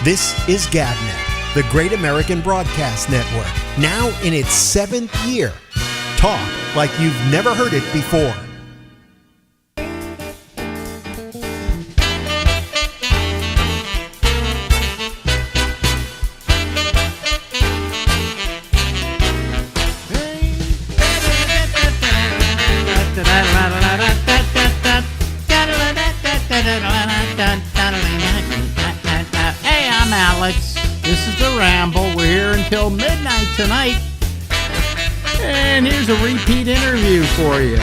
This is GabNet, the Great American Broadcast Network, now in its 7th year. Talk like you've never heard it before. Hey, I'm Alex. This is the Ramble. We're here until midnight tonight. And here's a repeat interview for you.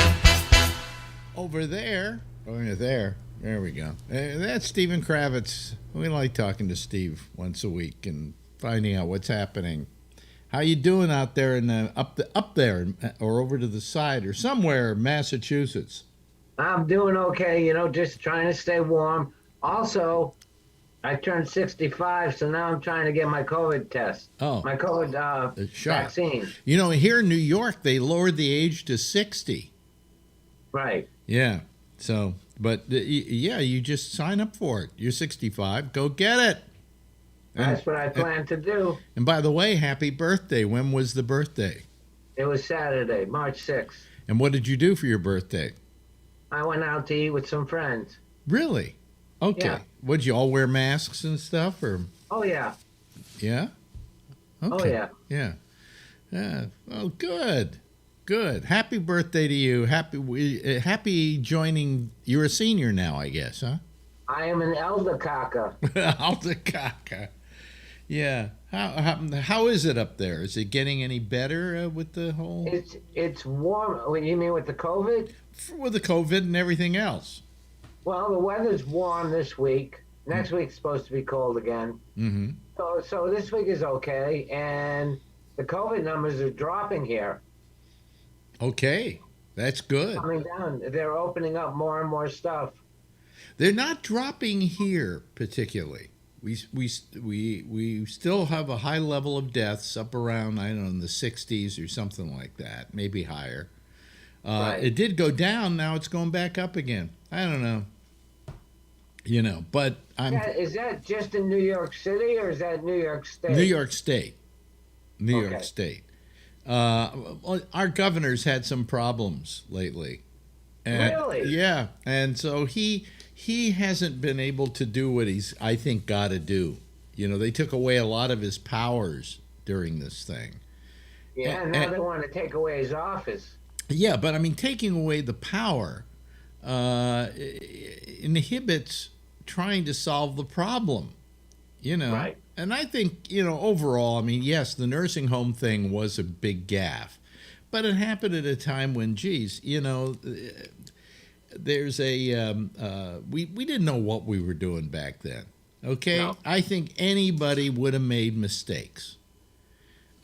Over there. There we go. That's Stephen Kravitz. We like talking to Steve once a week and finding out what's happening. How you doing out there in up there or over to the side or somewhere in Massachusetts? I'm doing okay, just trying to stay warm. Also, I turned 65, so now I'm trying to get my COVID test. Oh. My COVID vaccine. Here in New York, they lowered the age to 60. Right. Yeah. So, but you just sign up for it. You're 65. Go get it. That's what I plan to do. And by the way, happy birthday. When was the birthday? It was Saturday, March 6th. And what did you do for your birthday? I went out to eat with some friends. Really? Okay. Yeah. Would you all wear masks and stuff, or? Oh, yeah. Yeah? Okay. Oh, yeah. Yeah. Yeah. Oh, good. Good. Happy birthday to you. Happy joining. You're a senior now, I guess, huh? I am an elder caca. Elder caca. Yeah. How is it up there? Is it getting any better with the whole? It's warm. What do you mean with the COVID? With the COVID and everything else. Well, the weather's warm this week. Next week's supposed to be cold again. Mm-hmm. So this week is okay, and the COVID numbers are dropping here. Okay, that's good. Coming down. They're opening up more and more stuff. They're not dropping here particularly. We still have a high level of deaths up around, I don't know, in the 60s or something like that, maybe higher. Right. It did go down. Now it's going back up again. I don't know. But Is that just in New York City or is that New York State? New York State. New Okay. York State. Our governor's had some problems lately. Really? Yeah. And so he hasn't been able to do what he's, I think, got to do. They took away a lot of his powers during this thing. Yeah, now they want to take away his office. Yeah, but I mean, taking away the power inhibits trying to solve the problem, Right. And I think, overall, I mean, yes, the nursing home thing was a big gaffe, but it happened at a time when, there's we didn't know what we were doing back then, okay? No. I think anybody would have made mistakes.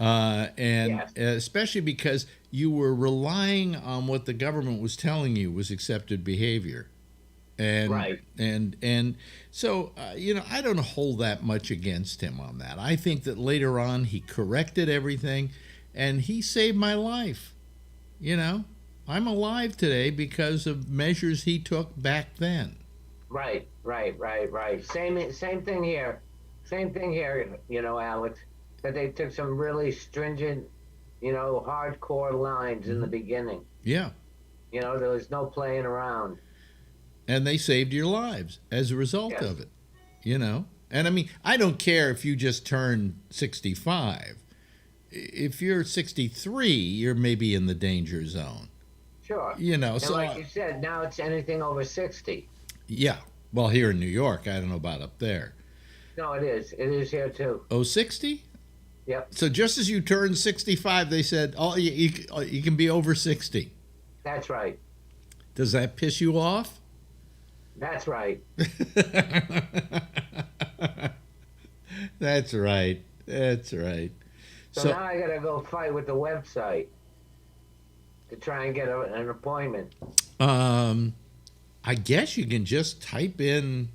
And Yes. especially because you were relying on what the government was telling you was accepted behavior. And, Right. And so, I don't hold that much against him on that. I think that later on he corrected everything and he saved my life. I'm alive today because of measures he took back then. Right. Same thing here. Alex, that they took some really stringent, hardcore lines in the beginning. Yeah. There was no playing around. And they saved your lives as a result Yes. of it, And I mean, I don't care if you just turned 65. If you're 63, you're maybe in the danger zone. Sure. And so like you said, now it's anything over 60. Yeah. Well, here in New York, I don't know about up there. No, it is. It is here too. Oh, 60? Yep. So just as you turned 65, they said, you can be over 60. That's right. Does that piss you off? That's right. That's right. So now I gotta go fight with the website to try and get an appointment. I guess you can just type in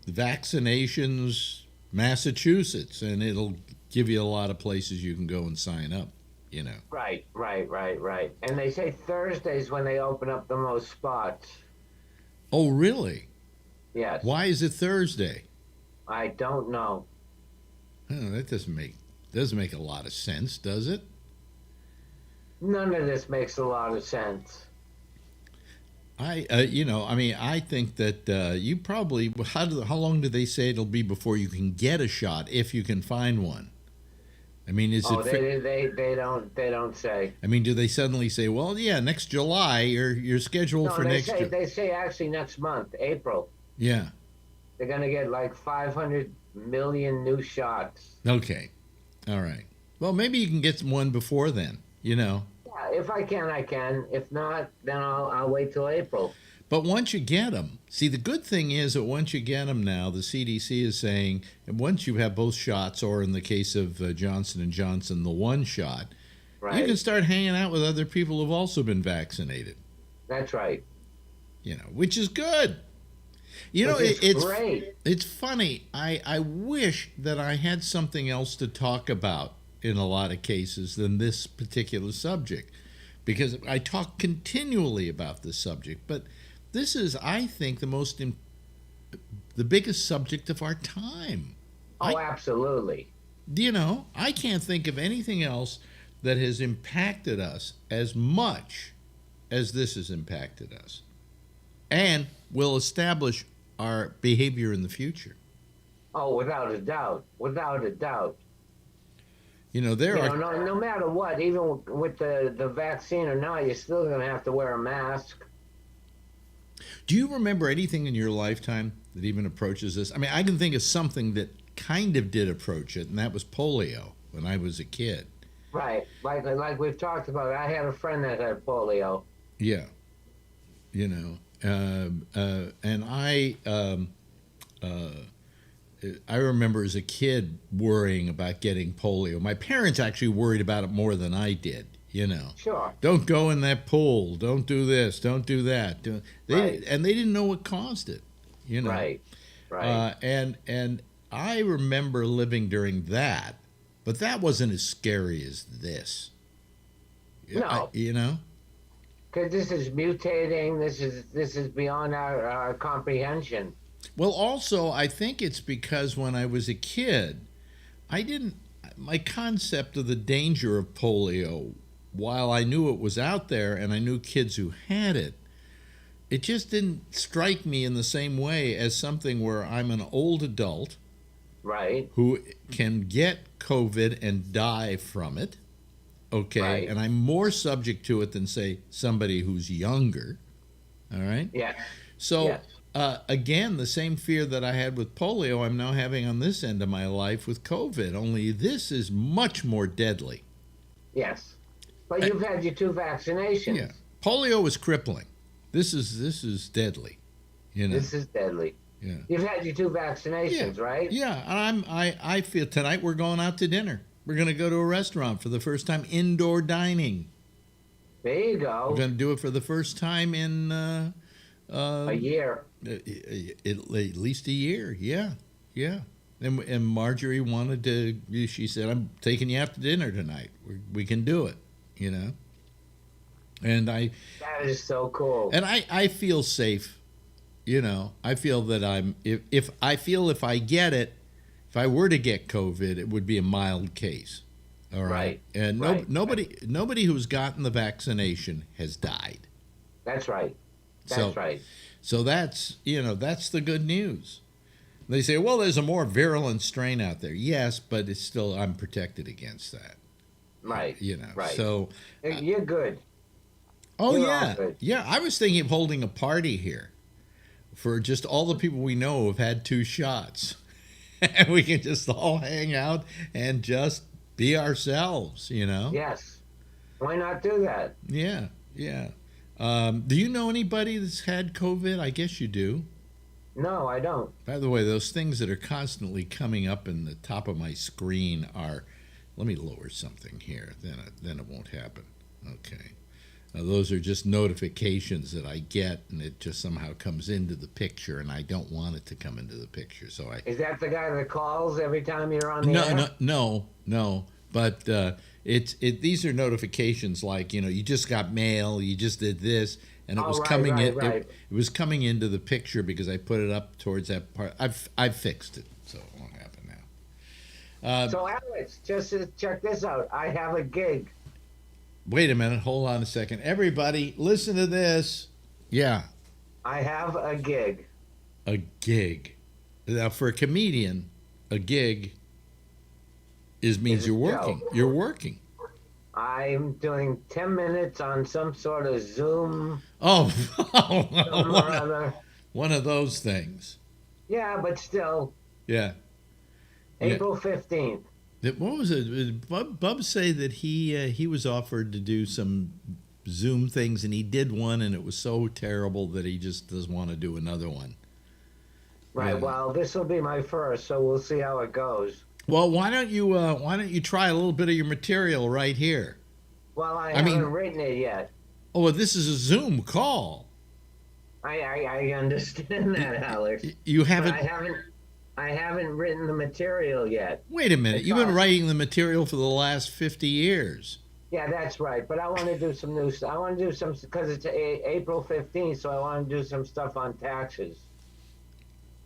vaccinations Massachusetts and it'll give you a lot of places you can go and sign up. Right. And they say Thursday's when they open up the most spots. Oh, really? Yes. Why is it Thursday? I don't know. Oh, that doesn't make a lot of sense, does it? None of this makes a lot of sense. I think that you probably. How long do they say it'll be before you can get a shot if you can find one? I mean, is Oh, it? they don't say. I mean, do they suddenly say, "Well, yeah, next July, you're scheduled No, for next"? they say actually next month, April. Yeah. They're gonna get like 500 million new shots. Okay. All right. Well, maybe you can get one before then. Yeah, if I can, I can. If not, then I'll wait till April. But once you get them, see, the good thing is that once you get them now, the CDC is saying, and once you have both shots, or in the case of Johnson & Johnson, the one shot, Right. you can start hanging out with other people who've also been vaccinated. That's right. Which is good. It's great. It's funny. I wish that I had something else to talk about in a lot of cases than this particular subject, because I talk continually about this subject, but this is, I think, the biggest subject of our time. Oh, absolutely. I can't think of anything else that has impacted us as much as this has impacted us, and will establish our behavior in the future. Oh, without a doubt. Without a doubt. No matter what, even with the vaccine or not, you're still going to have to wear a mask. Do you remember anything in your lifetime that even approaches this? I mean, I can think of something that kind of did approach it, and that was polio when I was a kid. Right. Like we've talked about, I had a friend that had polio. Yeah. And I remember as a kid worrying about getting polio. My parents actually worried about it more than I did. Sure. Don't go in that pool. Don't do this. Don't do that. Right. And they didn't know what caused it. Right. And I remember living during that, but that wasn't as scary as this. No. Because this is mutating. This is beyond our comprehension. Well, also, I think it's because when I was a kid, my concept of the danger of polio, while I knew it was out there and I knew kids who had it, it just didn't strike me in the same way as something where I'm an old adult, right, who can get COVID and die from it, okay, right, and I'm more subject to it than, say, somebody who's younger, all right? Yeah. So, yes. Again, the same fear that I had with polio, I'm now having on this end of my life with COVID, only this is much more deadly. Yes. But you've had your 2 vaccinations. Yeah. Polio is crippling. This is deadly. This is deadly. Yeah. You've had your 2 vaccinations, right? Yeah. I feel tonight we're going out to dinner. We're going to go to a restaurant for the first time, indoor dining. There you go. We're going to do it for the first time in a year. At least a year. Yeah. And Marjorie wanted to. She said, "I'm taking you out to dinner tonight. We can do it." And that is so cool. And I feel safe. I feel that if I get it, if I were to get COVID, it would be a mild case. All right. And nobody who's gotten the vaccination has died. That's right. That's right. So that's the good news. They say, well, there's a more virulent strain out there. Yes, but it's still, I'm protected against that. Right. Right. So you're good. Oh, you're yeah. Yeah, I was thinking of holding a party here for just all the people we know who have had 2 shots. And we can just all hang out and just be ourselves, Yes. Why not do that? Yeah. Do you know anybody that's had COVID? I guess you do. No, I don't. By the way, those things that are constantly coming up in the top of my screen are, let me lower something here, then it won't happen. Okay. Those are just notifications that I get, and it just somehow comes into the picture, and I don't want it to come into the picture. So Is that the guy that calls every time you're on the air? No. But these are notifications like, you just got mail, you just did this, and it was coming in. It was coming into the picture because I put it up towards that part. I've fixed it. so it won't happen now. So Alex, just check this out. I have a gig. Wait a minute. Hold on a second. Everybody, listen to this. Yeah, I have a gig. a gig. Now, for a comedian, a gig means Is a you're working. job. You're working. I'm doing 10 minutes on some sort of Zoom. Oh, Some or other. one of those things. Yeah, but still, Yeah. Yeah. April 15th. What was it? Did Bub say that he was offered to do some Zoom things, and he did one, and it was so terrible that he just doesn't want to do another one. Right. Yeah. Well, this will be my first, so we'll see how it goes. Well, why don't you try a little bit of your material right here? Well, I I mean- haven't written it yet. Oh, well, this is a Zoom call. I understand that, Alex. You But haven't. I haven't written the material yet. Wait a minute. It's You've been not- writing the material for the last 50 years. Yeah, that's right. But I want to do some new stuff. I want to do some because it's April 15th, so I want to do some stuff on taxes.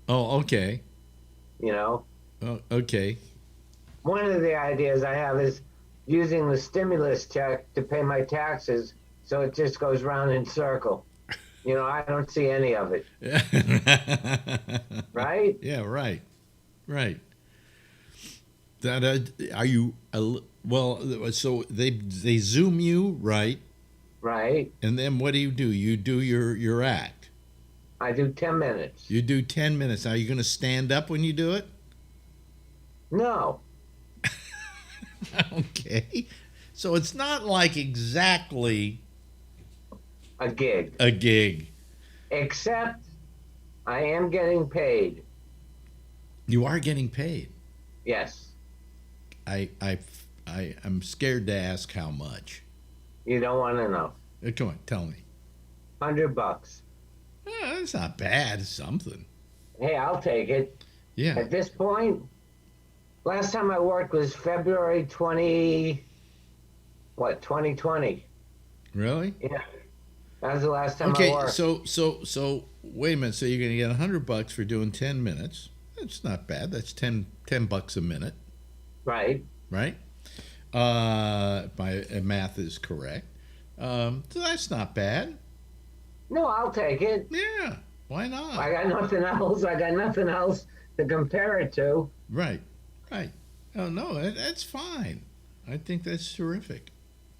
Oh, okay. You know, Oh, okay. one of the ideas I have is using the stimulus check to pay my taxes, so it just goes round in circle. You know, I don't see any of it, right? Yeah, right. Right. That are you well, so they Zoom you, right? Right. And then what do? You do your act. I do 10 minutes. You do 10 minutes. Now, are you going to stand up when you do it? No. Okay. So it's not like exactly A gig. a gig. Except I am getting paid. You are getting paid. Yes. I'm scared to ask how much. You don't want to know. Come on, tell me. $100. That's not bad. It's something. Hey, I'll take it. Yeah. At this point, last time I worked was February 2020. Really? Yeah. That was the last time I Okay. worked. So wait a minute. So you're going to get $100 for doing 10 minutes. That's not bad. That's $10 a minute, Right. right? My math is correct. So that's not bad. No, I'll take it. Yeah. Why not? I got nothing else. I got nothing else to compare it to. Right. Right. Oh no, that's fine. I think that's terrific.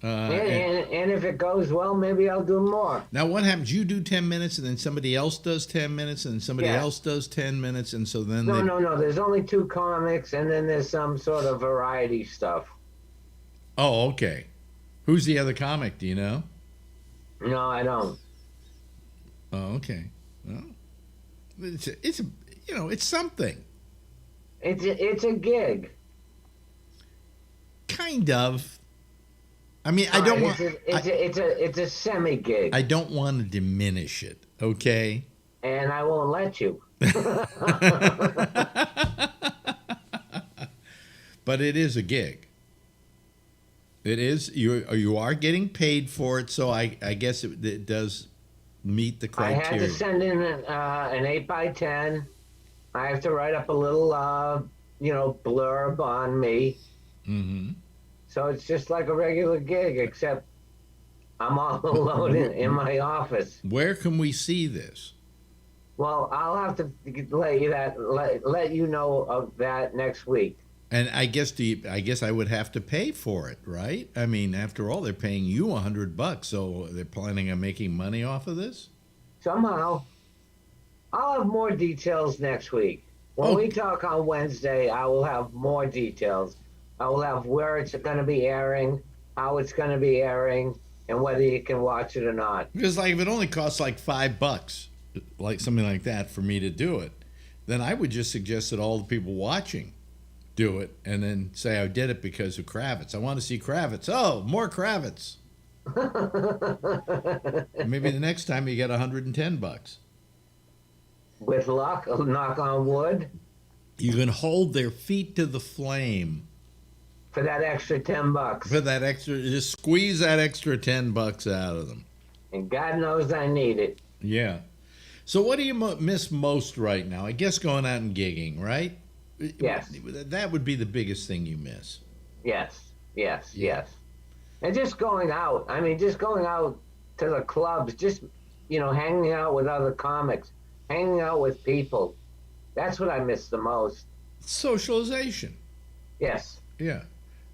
And if it goes well, maybe I'll do more. Now, what happens? You do 10 minutes, and then somebody else does 10 minutes, and then somebody Yeah. else does 10 minutes, and so then No. There's only 2 comics, and then there's some sort of variety stuff. Oh, okay. Who's the other comic? Do you know? No, I don't. Oh, okay. Well, it's something. It's a gig. Kind of. I mean, I don't want. It's a semi gig, I don't want to diminish it. Okay. and I won't let you. But it is a gig. It is. You are getting paid for it, so I guess it does meet the I criteria. had to send in an 8x10. I have to write up a little, blurb on me. Mm-hmm. So it's just like a regular gig, except I'm all alone in my office. Where can we see this? Well, I'll have to let you know of that next week. And I guess I would have to pay for it, right? I mean, after all, they're paying you $100, so they're planning on making money off of this. Somehow, I'll have more details next week. When we talk on Wednesday, I will have more details. I will have where it's going to be airing, how it's going to be airing, and whether you can watch it or not. Because if it only costs like $5, like something like that, for me to do it, then I would just suggest that all the people watching do it, and then say I did it because of Kravitz. I want to see Kravitz. Oh, more Kravitz. Maybe the next time you get $110. With luck, knock on wood, You can hold their feet to the flame for that extra $10. for that extra. Just squeeze that extra $10 out of them. And God knows I need it. Yeah. So what do you miss most right now? I guess going out and gigging, right? Yes. That would be the biggest thing you miss. Yes. Yes. Yeah. Yes. And just going out. I mean, just going out to the clubs. Just hanging out with other comics, hanging out with people. That's what I miss the most. Socialization. Yes. Yeah.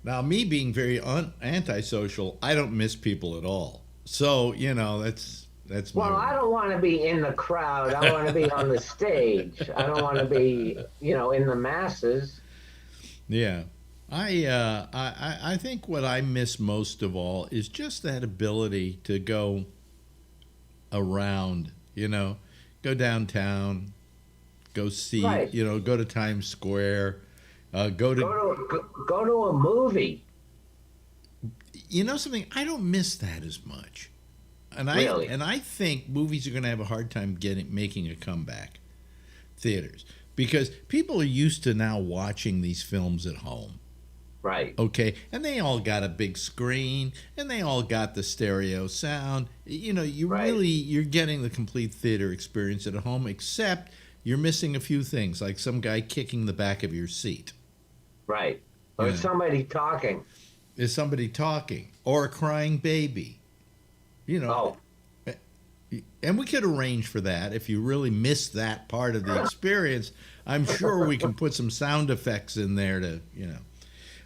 Now, me being very antisocial, I don't miss people at all. So, that's Well, I don't want to be in the crowd. I want to be on the stage. I don't want to be, in the masses. Yeah. I think what I miss most of all is just that ability to go around, go downtown, go see, Right. Go to Times Square, go to a movie. Something, I don't miss that as much. And Really? I think movies are going to have a hard time making a comeback, theaters, because people are used to now watching these films at home. Right. Okay, and they all got a big screen, and they all got the stereo sound. Right. You're getting the complete theater experience at home, except you're missing a few things, like some guy kicking the back of your seat. Right. Or Yeah. somebody talking. Is somebody talking, or a crying baby? Oh, And we could arrange for that if you really miss that part of the experience. I'm sure we can put some sound effects in there to.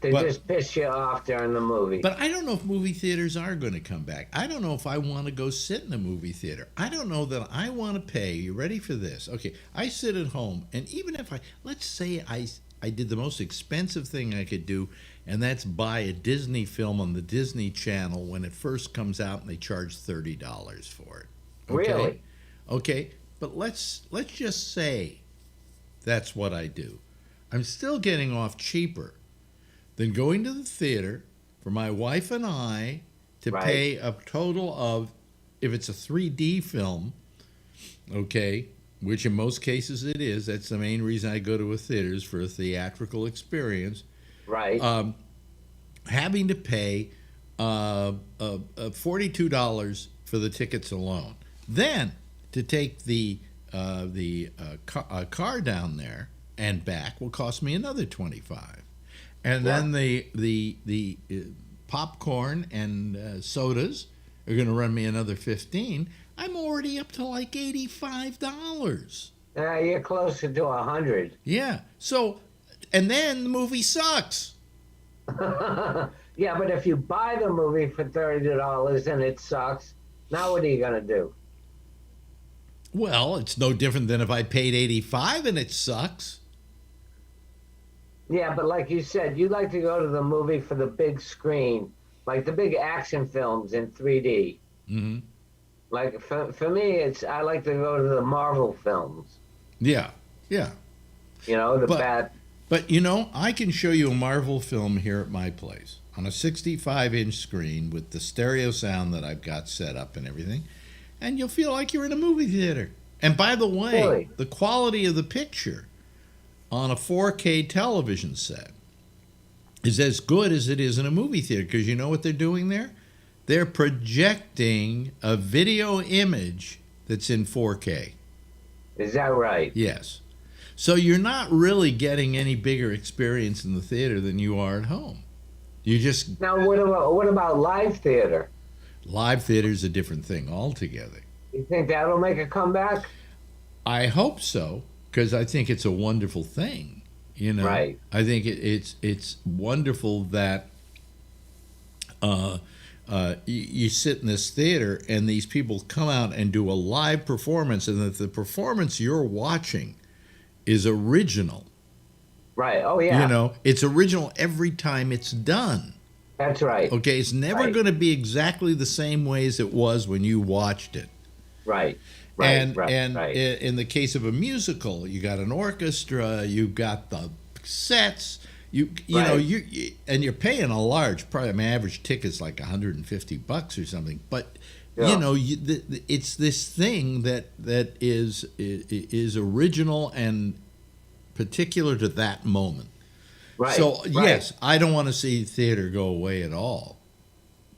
just piss you off during the movie. But I don't know if movie theaters are going to come back. I don't know if I want to go sit in a movie theater. I don't know that I want to pay. You ready for this? Okay, I sit at home, and even if let's say I did the most expensive thing I could do, and that's buy a Disney film on the Disney Channel when it first comes out, and they charge $30 for it. Okay? Really? Okay, but let's just say that's what I do. I'm still getting off cheaper than going to the theater for my wife and I to Right. pay a total of, if it's a 3D film, okay, which in most cases it is. That's the main reason I go to a theater, is for a theatrical experience. Right. Having to pay $42 for the tickets alone. Then to take the car down there and back will cost me another $25. And then the popcorn and sodas are going to run me another $15. I'm already up to like $85. You're closer to 100. Yeah. So, and then the movie sucks. Yeah, but if you buy the movie for $30 and it sucks, now what are you gonna do? Well, it's no different than if I paid $85 and it sucks. Yeah, but like you said, you like to go to the movie for the big screen, like the big action films in 3D. Mm-hmm. Like for me, I like to go to the Marvel films. Yeah. Yeah. But I can show you a Marvel film here at my place on a 65-inch screen with the stereo sound that I've got set up and everything, and you'll feel like you're in a movie theater. And by the way, Really? the quality of the picture on a 4K television set is as good as it is in a movie theater, because you know what they're doing there? They're projecting a video image that's in 4K. Is that right? Yes. So you're not really getting any bigger experience in the theater than you are at home. You just Now, what about live theater? live theater is a different thing altogether. You think that'll make a comeback? I hope so, because I think it's a wonderful thing. Right. I think it's wonderful that you sit in this theater and these people come out and do a live performance, and that the performance you're watching is original. Right. Oh, yeah. It's original every time it's done. That's right. Okay, it's never Right. going to be exactly the same way as it was when you watched it. Right. And right. in the case of a musical, you got an orchestra, you got the sets, you know, Right. and you're paying a large price. My average ticket's like $150 or something. But Yeah. it's this thing that is original and particular to that moment. Right. So right. yes, I don't want to see theater go away at all.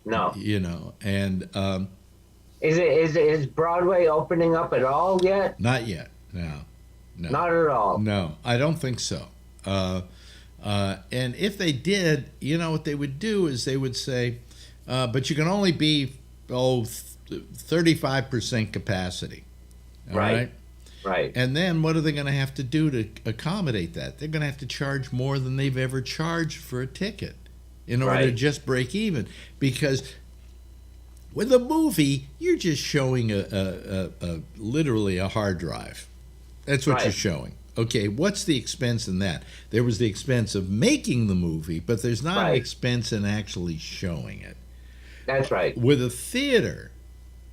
No. And Is Broadway opening up at all yet? not yet. No. Not at all. No, I don't think so. And if they did, what they would do is they would say, but you can only be 35% capacity. All right. Right. And then what are they going to have to do to accommodate that? They're going to have to charge more than they've ever charged for a ticket in order to just break even. Because with a movie, you're just showing a literally a hard drive. That's what you're showing. Okay, what's the expense in that? There was the expense of making the movie, but there's not an expense in actually showing it. That's right. With a theater,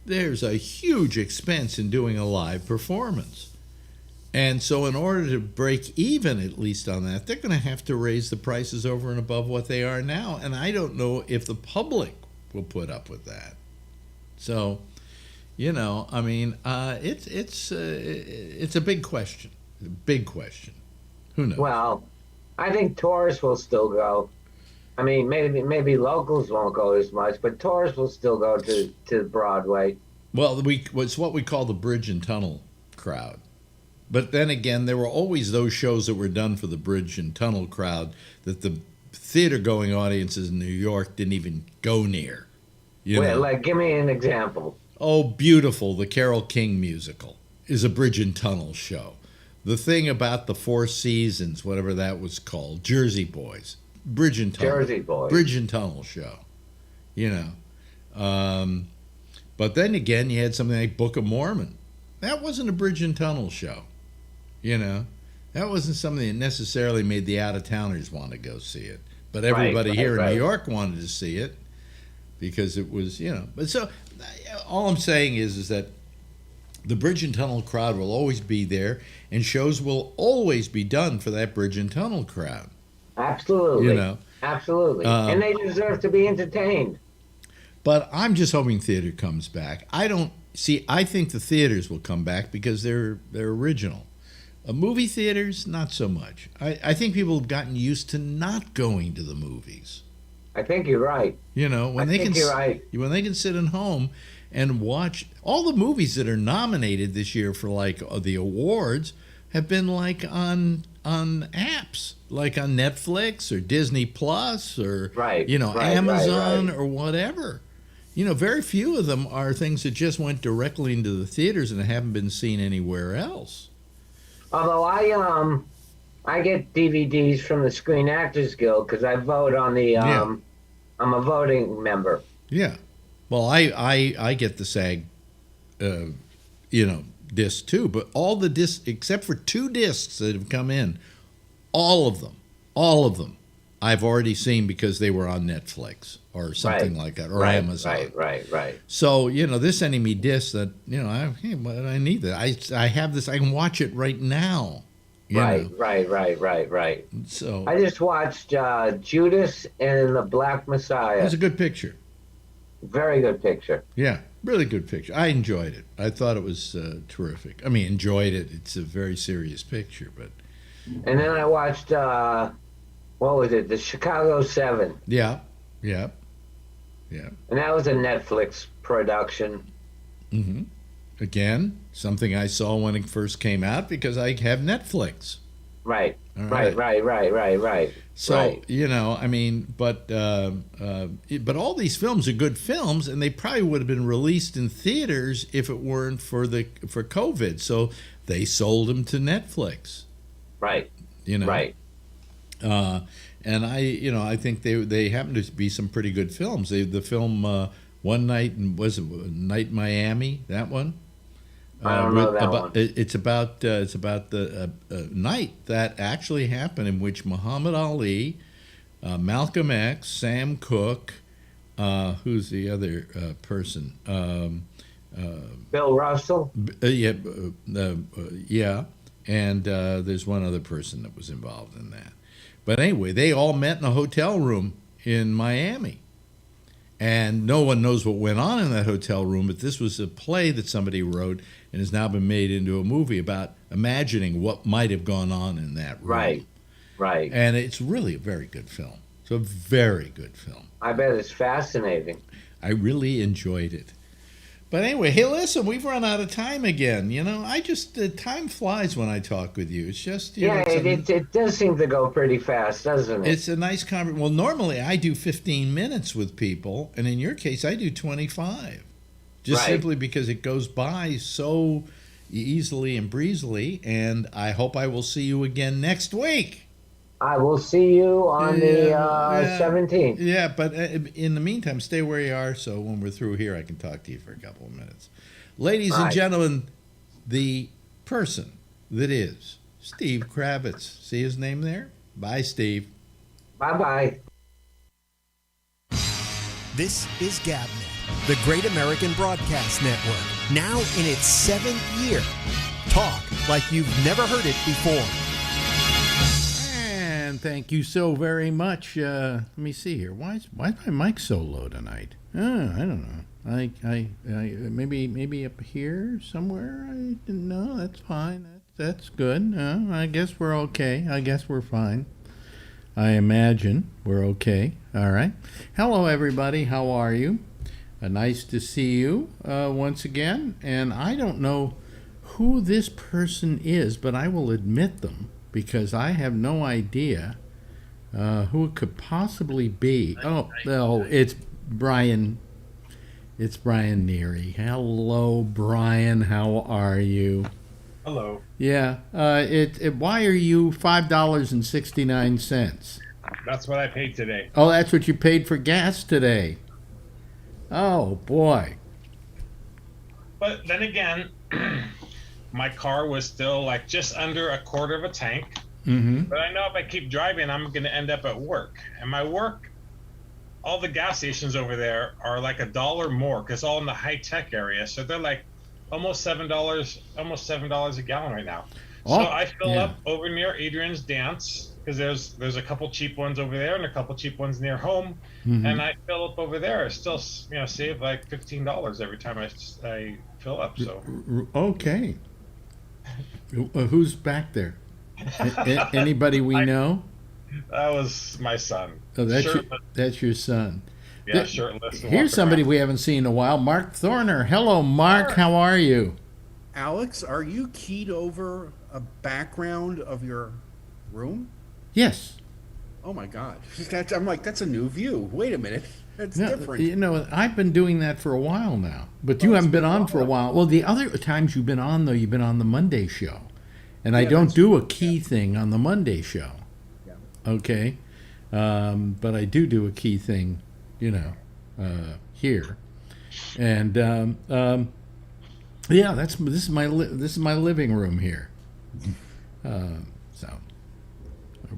there's a huge expense in doing a live performance. And so in order to break even, at least on that, they're going to have to raise the prices over and above what they are now. And I don't know if the public will put up with that. So, it's a big question. A big question. Who knows? Well, I think tourists will still go. I mean, maybe locals won't go as much, but tourists will still go to Broadway. Well, it's what we call the bridge and tunnel crowd. But then again, there were always those shows that were done for the bridge and tunnel crowd that the theater-going audiences in New York didn't even go near. Like, give me an example. Oh, Beautiful, the Carole King musical, is a bridge and tunnel show. The thing about the Four Seasons, whatever that was called, Jersey Boys, bridge and tunnel. Jersey Boys. Bridge and tunnel show. But then again, you had something like Book of Mormon. That wasn't a bridge and tunnel show. That wasn't something that necessarily made the out-of-towners want to go see it. But everybody here in New York wanted to see it because it was, But so all I'm saying is that the bridge and tunnel crowd will always be there, and shows will always be done for that bridge and tunnel crowd. Absolutely. Absolutely. And they deserve to be entertained. But I'm just hoping theater comes back. I think the theaters will come back because they're original. Movie theaters, not so much. I think people have gotten used to not going to the movies. I think you're right. When they can sit at home and watch all the movies that are nominated this year for like the awards have been like on apps, like on Netflix or Disney Plus or Amazon or whatever. Very few of them are things that just went directly into the theaters and haven't been seen anywhere else. Although I get DVDs from the Screen Actors Guild because I vote on the I'm a voting member. Yeah. Well, I get the SAG, discs too, but all the discs, except for 2 discs that have come in, all of them, I've already seen because they were on Netflix or something like that, or Amazon. Right. So, they're sending me discs that, I need that. I have this, I can watch it right now. Right. So I just watched Judas and the Black Messiah. That's a good picture. Very good picture. Yeah, really good picture. I enjoyed it. I thought it was terrific. I mean, enjoyed it. It's a very serious picture, but. And then I watched, what was it? The Chicago 7. Yeah. And that was a Netflix production. Mm-hmm. Again, something I saw when it first came out because I have Netflix. Right. So, but all these films are good films, and they probably would have been released in theaters if it weren't for COVID. So they sold them to Netflix. Right. Right. And I think they happen to be some pretty good films. The film One Night Night in Miami, that one. I don't know that one. It's about the night that actually happened in which Muhammad Ali, Malcolm X, Sam Cooke, who's the other person? Bill Russell. Yeah, and there's one other person that was involved in that. But anyway, they all met in a hotel room in Miami. And no one knows what went on in that hotel room, but this was a play that somebody wrote and has now been made into a movie about imagining what might have gone on in that room. Right. And it's really a very good film. It's a very good film. I bet it's fascinating. I really enjoyed it. But anyway, hey, listen, we've run out of time again. Time flies when I talk with you. It's just, it does seem to go pretty fast, doesn't it? It's a nice conversation. Well, normally I do 15 minutes with people, and in your case, I do 25. Just simply because it goes by so easily and breezily, and I hope I will see you again next week. I will see you on the 17th. Yeah, but in the meantime, stay where you are so when we're through here, I can talk to you for a couple of minutes. Ladies and gentlemen, the person that is Steve Kravitz. See his name there? Bye, Steve. Bye-bye. This is GABNet, the Great American Broadcast Network, now in its 7th year. Talk like you've never heard it before. And thank you so very much. Let me see here. Why is my mic so low tonight? I don't know. I maybe up here somewhere. I didn't know. That's fine. That's good. I guess we're okay. I guess we're fine. I imagine we're okay. All right. Hello, everybody. How are you? Nice to see you once again. And I don't know who this person is, but I will admit them because I have no idea who it could possibly be. Oh, it's Brian. It's Brian Neary. Hello, Brian. How are you? Hello. Yeah. Why are you $5.69? That's what I paid today. Oh, that's what you paid for gas today. Oh boy. But then again, my car was still like just under a quarter of a tank. Mm-hmm. But I know if I keep driving, I'm going to end up at work. And my work, all the gas stations over there are like $1 more because all in the high tech area. So they're like almost $7 a gallon right now. Oh, so I fill up over near Adrian's Dance because there's a couple cheap ones over there and a couple cheap ones near home. Mm-hmm. And I fill up over there. I still save like $15 every time I fill up. So okay. Who's back there? Anybody we know? That was my son. Oh, that's your son. Yeah, shirtless. Here's somebody we haven't seen in a while, Mark Thorner. Hello, Mark. How are you? Alex, are you keyed over a background of your room? Yes. Oh my God! I'm like, that's a new view. Wait a minute, that's different. I've been doing that for a while now, but you haven't been on for a while. Well, the other times you've been on, though, you've been on the Monday show, and I don't do a key thing on the Monday show. Yeah. Okay, but I do a key thing, here, and this is my living room here. So.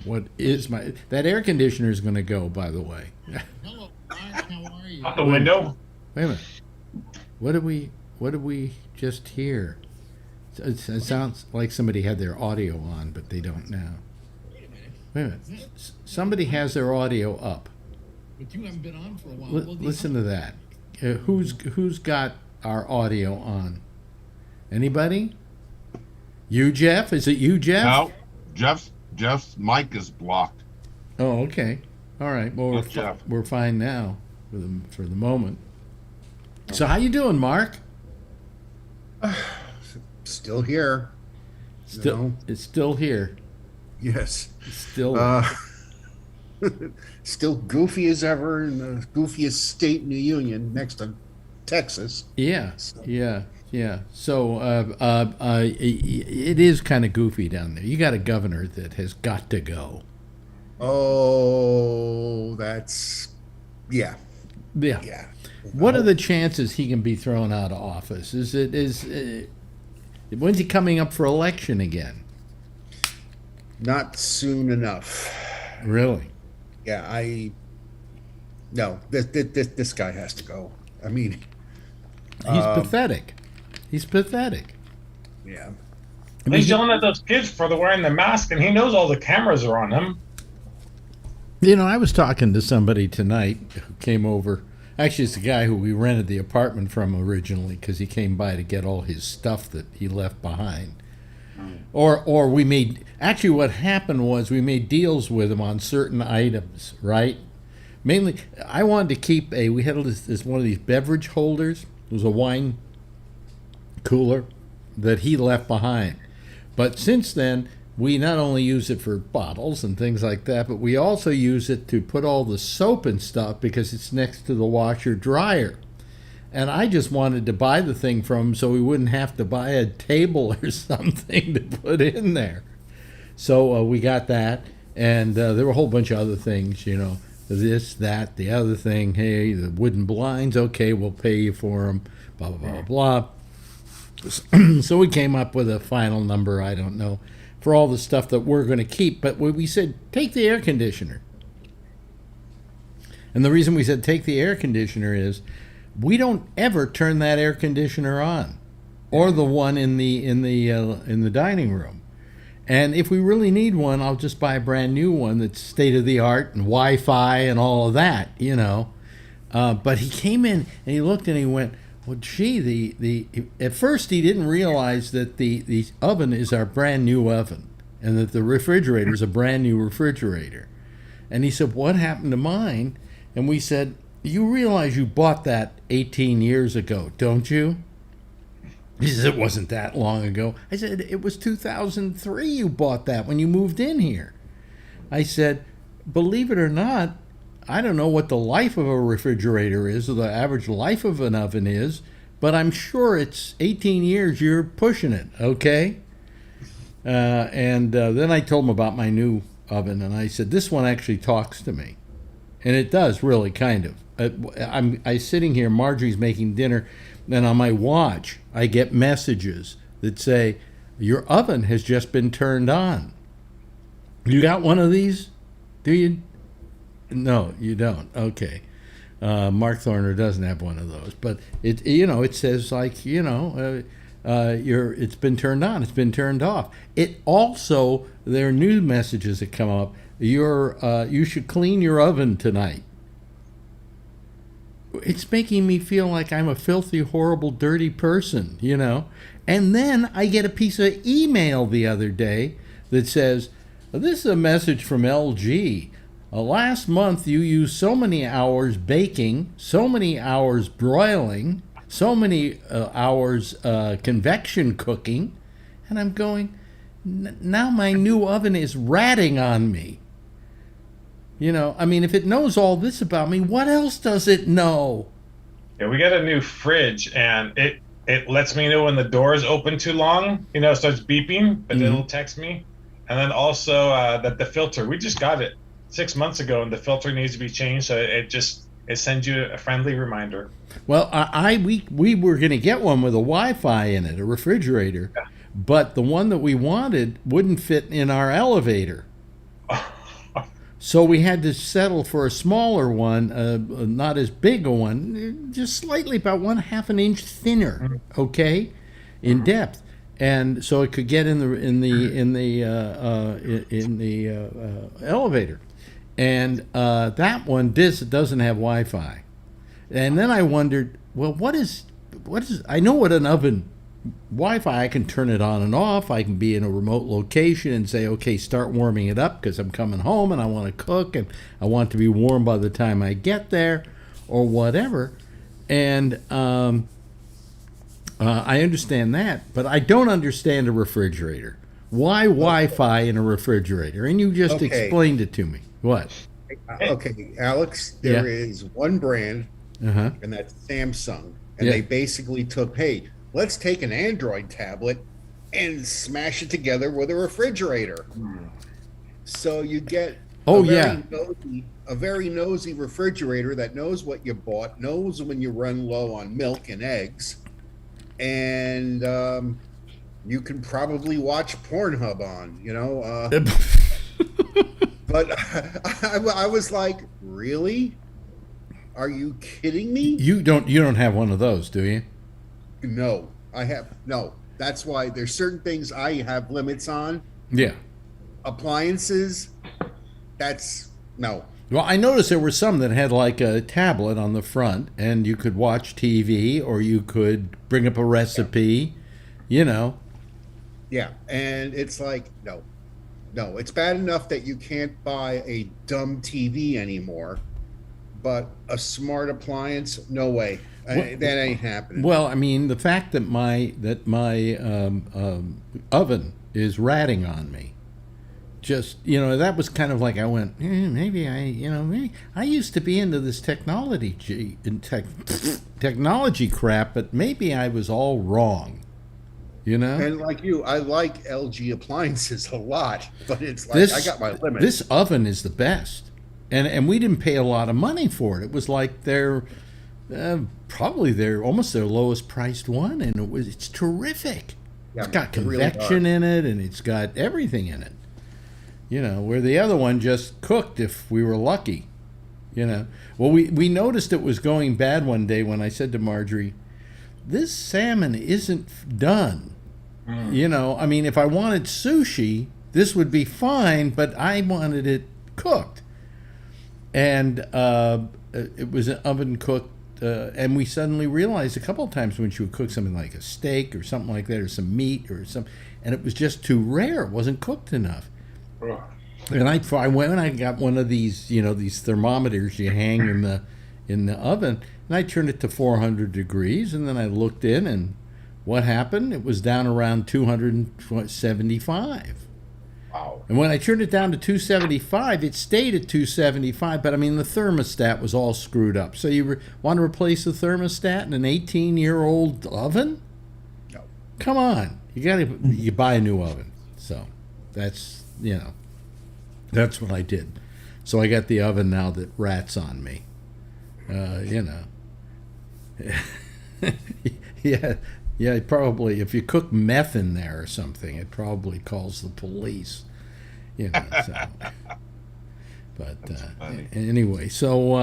What is that air conditioner is going to go, by the way. Hello, Mark, how are you? Out the window? Wait a minute. What did we just hear? It sounds like somebody had their audio on, but they don't now. Wait a minute. Somebody has their audio up. But you haven't been on for a while. Listen to that. Who's got our audio on? Anybody? You, Jeff? Is it you, Jeff? No, Jeff's mic is blocked. Oh, okay. All right. Well, we're fine now for the moment. So how you doing, Mark? Still here. It's still here. Yes. Still. Still goofy as ever in the goofiest state in the union, next to Texas. Yeah. So it is kind of goofy down there. You got a governor that has got to go. Oh, that's yeah. What are the chances he can be thrown out of office? When's he coming up for election again? Not soon enough. Really? Yeah, this guy has to go. I mean, he's pathetic. He's pathetic. Yeah. He's yelling at those kids for wearing the mask, and he knows all the cameras are on him. I was talking to somebody tonight who came over. Actually, it's the guy who we rented the apartment from originally because he came by to get all his stuff that he left behind. Or we made... Actually, what happened was we made deals with him on certain items, right? Mainly, I wanted to keep we had this one of these beverage holders. It was a wine cooler that he left behind. But since then, we not only use it for bottles and things like that, but we also use it to put all the soap and stuff because it's next to the washer dryer. And I just wanted to buy the thing from him so we wouldn't have to buy a table or something to put in there. So we got that, and there were a whole bunch of other things, you know, this, that, the other thing. Hey, the wooden blinds, okay, we'll pay you for them, blah, blah, blah, blah. So we came up with a final number, I don't know, for all the stuff that we're going to keep. But we said, take the air conditioner. And the reason we said take the air conditioner is we don't ever turn that air conditioner on, or the one in the dining room. And if we really need one, I'll just buy a brand new one that's state of the art and Wi-Fi and all of that, you know. But he came in and he looked and he went, well, gee, at first he didn't realize that the oven is our brand new oven and that the refrigerator is a brand new refrigerator. And he said, what happened to mine? And we said, you realize you bought that 18 years ago, don't you? He says, it wasn't that long ago. I said, it was 2003 you bought that when you moved in here. I said, believe it or not, I don't know what the life of a refrigerator is or the average life of an oven is, but I'm sure it's 18 years you're pushing it, okay? And then I told him about my new oven, and I said, this one actually talks to me. And it does, really, kind of. I'm sitting here, Marjorie's making dinner, and on my watch, I get messages that say, your oven has just been turned on. You got one of these? Do you? No, you don't. Okay. Mark Thorner doesn't have one of those, but it says like, it's been turned on, it's been turned off. It also, there are new messages that come up. You should clean your oven tonight. It's making me feel like I'm a filthy, horrible, dirty person, you know. And then I get a piece of email the other day that says, this is a message from LG. Last month you used so many hours baking, so many hours broiling, so many hours convection cooking. And I'm going, now my new oven is ratting on me. You know, I mean, if it knows all this about me, what else does it know? Yeah, we got a new fridge, and it lets me know when the door is open too long. You know, it starts beeping, but then it'll text me. And then also that the filter, we just got it 6 months ago, and the filter needs to be changed, so it sends you a friendly reminder. Well, we were going to get one with a Wi-Fi in it, a refrigerator, but the one that we wanted wouldn't fit in our elevator. So we had to settle for a smaller one, not as big a one, just slightly about 1/2 inch thinner, okay, in depth, and so it could get in the elevator, and that one doesn't have Wi-Fi, and then I wondered, well, what is? I know what an oven. Wi-Fi, I can turn it on and off. I can be in a remote location and say, okay, start warming it up because I'm coming home and I want to cook and I want it to be warm by the time I get there or whatever. And I understand that, but I don't understand a refrigerator. Why Wi-Fi in a refrigerator? And you just explained it to me. What? Okay, Alex, there is one brand, and that's Samsung. And they basically took, hey, let's take an Android tablet and smash it together with a refrigerator. So you get a very nosy refrigerator that knows what you bought, knows when you run low on milk and eggs, and you can probably watch Pornhub on, you know. But I was like, really? Are you kidding me? You don't have one of those, do you? No, I have no. That's why there's certain things I have limits on. Yeah. Appliances, that's no. Well, I noticed there were some that had like a tablet on the front, and you could watch TV or you could bring up a recipe, you know. Yeah, and it's like, no. It's bad enough that you can't buy a dumb TV anymore, but a smart appliance, no way. That ain't happening. Well, I mean, the fact that my oven is ratting on me, just, that was kind of like, I went, maybe I used to be into this technology crap, but maybe I was all wrong. And like you, I like LG appliances a lot, but it's like I got my limit. This oven is the best, and we didn't pay a lot of money for it. It was like probably almost their lowest priced one, and it's terrific. Yeah, it's got convection really in it, and it's got everything in it. Where the other one just cooked if we were lucky. Well, we noticed it was going bad one day when I said to Marjorie, "This salmon isn't done." I mean, if I wanted sushi, this would be fine, but I wanted it cooked. And it was an oven cooked, and we suddenly realized a couple of times when she would cook something like a steak or something like that, or some meat or something, and it was just too rare. It wasn't cooked enough. And I went and I got one of these, these thermometers you hang in the oven, and I turned it to 400 degrees, and then I looked in, and what happened? It was down around 275. Wow. And when I turned it down to 275, it stayed at 275, but I mean, the thermostat was all screwed up. So you want to replace the thermostat in an 18-year-old oven? No. Come on. You buy a new oven. So that's, that's what I did. So I got the oven now that rats on me. Yeah, probably if you cook meth in there or something, it probably calls the police. So. But anyway, so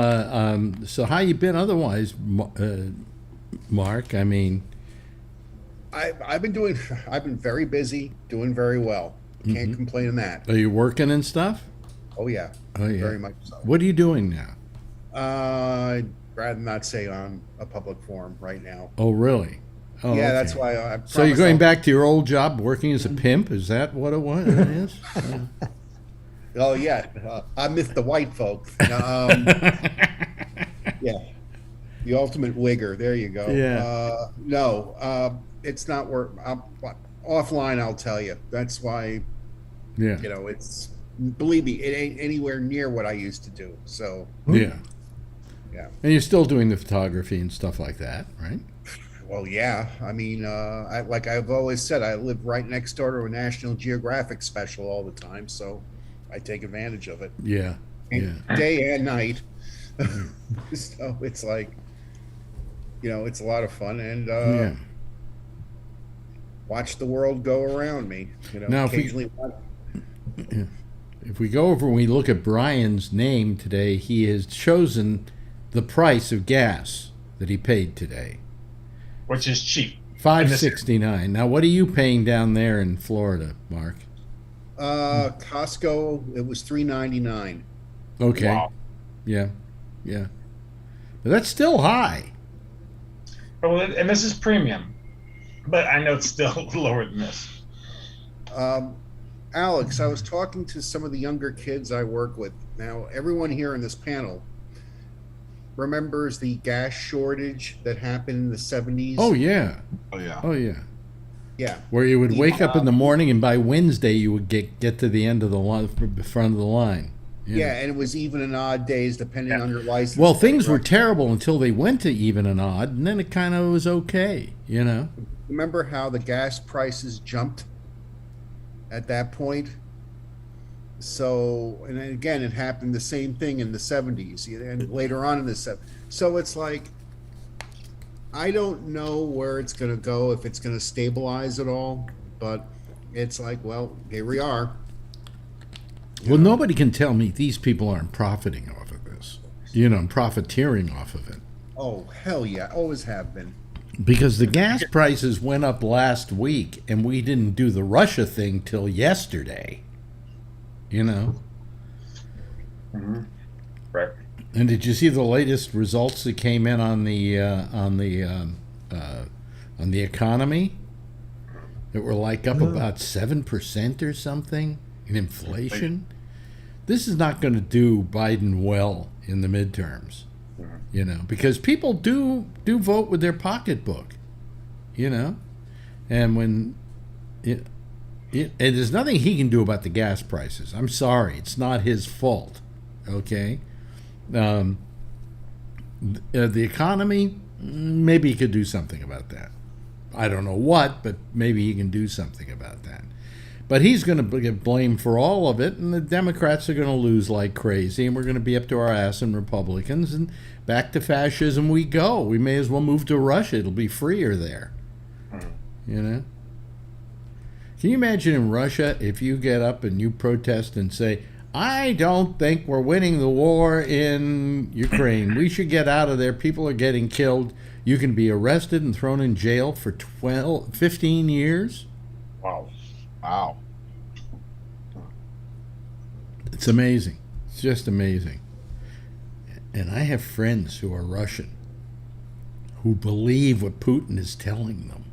how you been otherwise, Mark? I mean, I've been very busy, doing very well. Can't complain on that. Are you working and stuff? Oh yeah. Very much so. What are you doing now? I'd rather not say on a public forum right now. Oh, really? Oh, yeah, okay. that's why So you're going back to your old job, working as a pimp? Is that what it was? Oh yeah, I miss the white folks. Yeah, the ultimate wigger. There you go. Yeah. No, it's not work. Offline, I'll tell you. That's why. Yeah. It's, believe me, it ain't anywhere near what I used to do. So. Yeah. Yeah. And you're still doing the photography and stuff like that, right? Well, yeah. I mean, like I've always said, I live right next door to a National Geographic special all the time, so I take advantage of it. Yeah. Day and night. So it's like, it's a lot of fun, and watch the world go around me. Now, occasionally. If we go over and we look at Brian's name today, he has chosen the price of gas that he paid today, which is cheap. $5.69. Now, what are you paying down there in Florida, Mark? Costco, it was $3.99. Okay. Wow. Yeah. But that's still high. Well, and this is premium, but I know it's still lower than this. Alex, I was talking to some of the younger kids I work with. Now, everyone here in this panel remembers the gas shortage that happened in the 70s. Oh, yeah. Yeah. Where you would wake up in the morning, and by Wednesday you would get to the end of the line, front of the line. Yeah, and it was even and odd days depending on your license. Well, things were terrible until they went to even and odd, and then it kind of was okay, Remember how the gas prices jumped at that point? So, and then again, it happened the same thing in the 70s and later on in the 70s. So it's like, I don't know where it's going to go, if it's going to stabilize at all, but it's like, well, here we are. Well, nobody can tell me these people aren't profiting off of this, profiteering off of it. Oh, hell yeah, always have been. Because the gas prices went up last week, and we didn't do the Russia thing till yesterday. Mm-hmm. Right. And did you see the latest results that came in on the economy? That were like up about 7% or something in inflation. This is not going to do Biden well in the midterms. You know, because people do vote with their pocketbook, you know, and when and there's nothing he can do about the gas prices. I'm sorry, it's not his fault. Okay, the economy, maybe he could do something about that. I don't know what, but maybe he can do something about that. But he's going to get blamed for all of it, and the Democrats are going to lose like crazy, and we're going to be up to our ass in Republicans, and back to fascism we go. We may as well move to Russia. It'll be freer there. You know? Can you imagine in Russia if you get up and you protest and say, I don't think we're winning the war in Ukraine. We should get out of there. People are getting killed. You can be arrested and thrown in jail for 15 years. Wow. It's amazing. It's just amazing. And I have friends who are Russian who believe what Putin is telling them.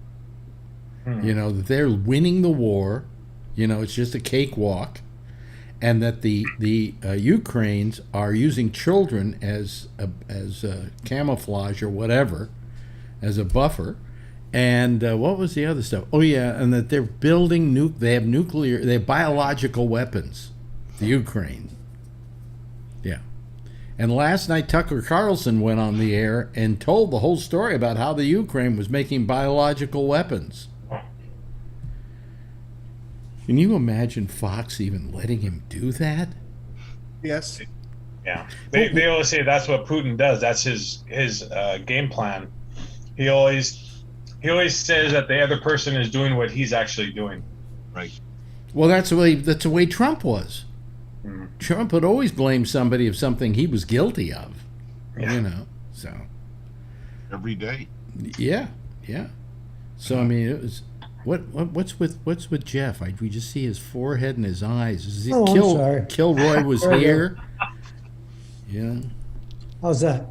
You know, that they're winning the war. You know, it's just a cakewalk. And that the Ukrainians are using children as camouflage or whatever, as a buffer. And what was the other stuff? Oh yeah, and that they're building they have biological weapons. The Ukraine. Yeah. And last night Tucker Carlson went on the air and told the whole story about how the Ukraine was making biological weapons. Can you imagine Fox even letting him do that? Yes. Yeah. They always say that's what Putin does. That's his game plan. He always says that the other person is doing what he's actually doing. Right. Well, that's the way Trump was. Trump would always blame somebody of something he was guilty of. Yeah. You know. So Every day. yeah. So I mean, it was what's with Jeff? We just see his forehead and his eyes. Is it I'm sorry. Kilroy was here? Yeah. How's that?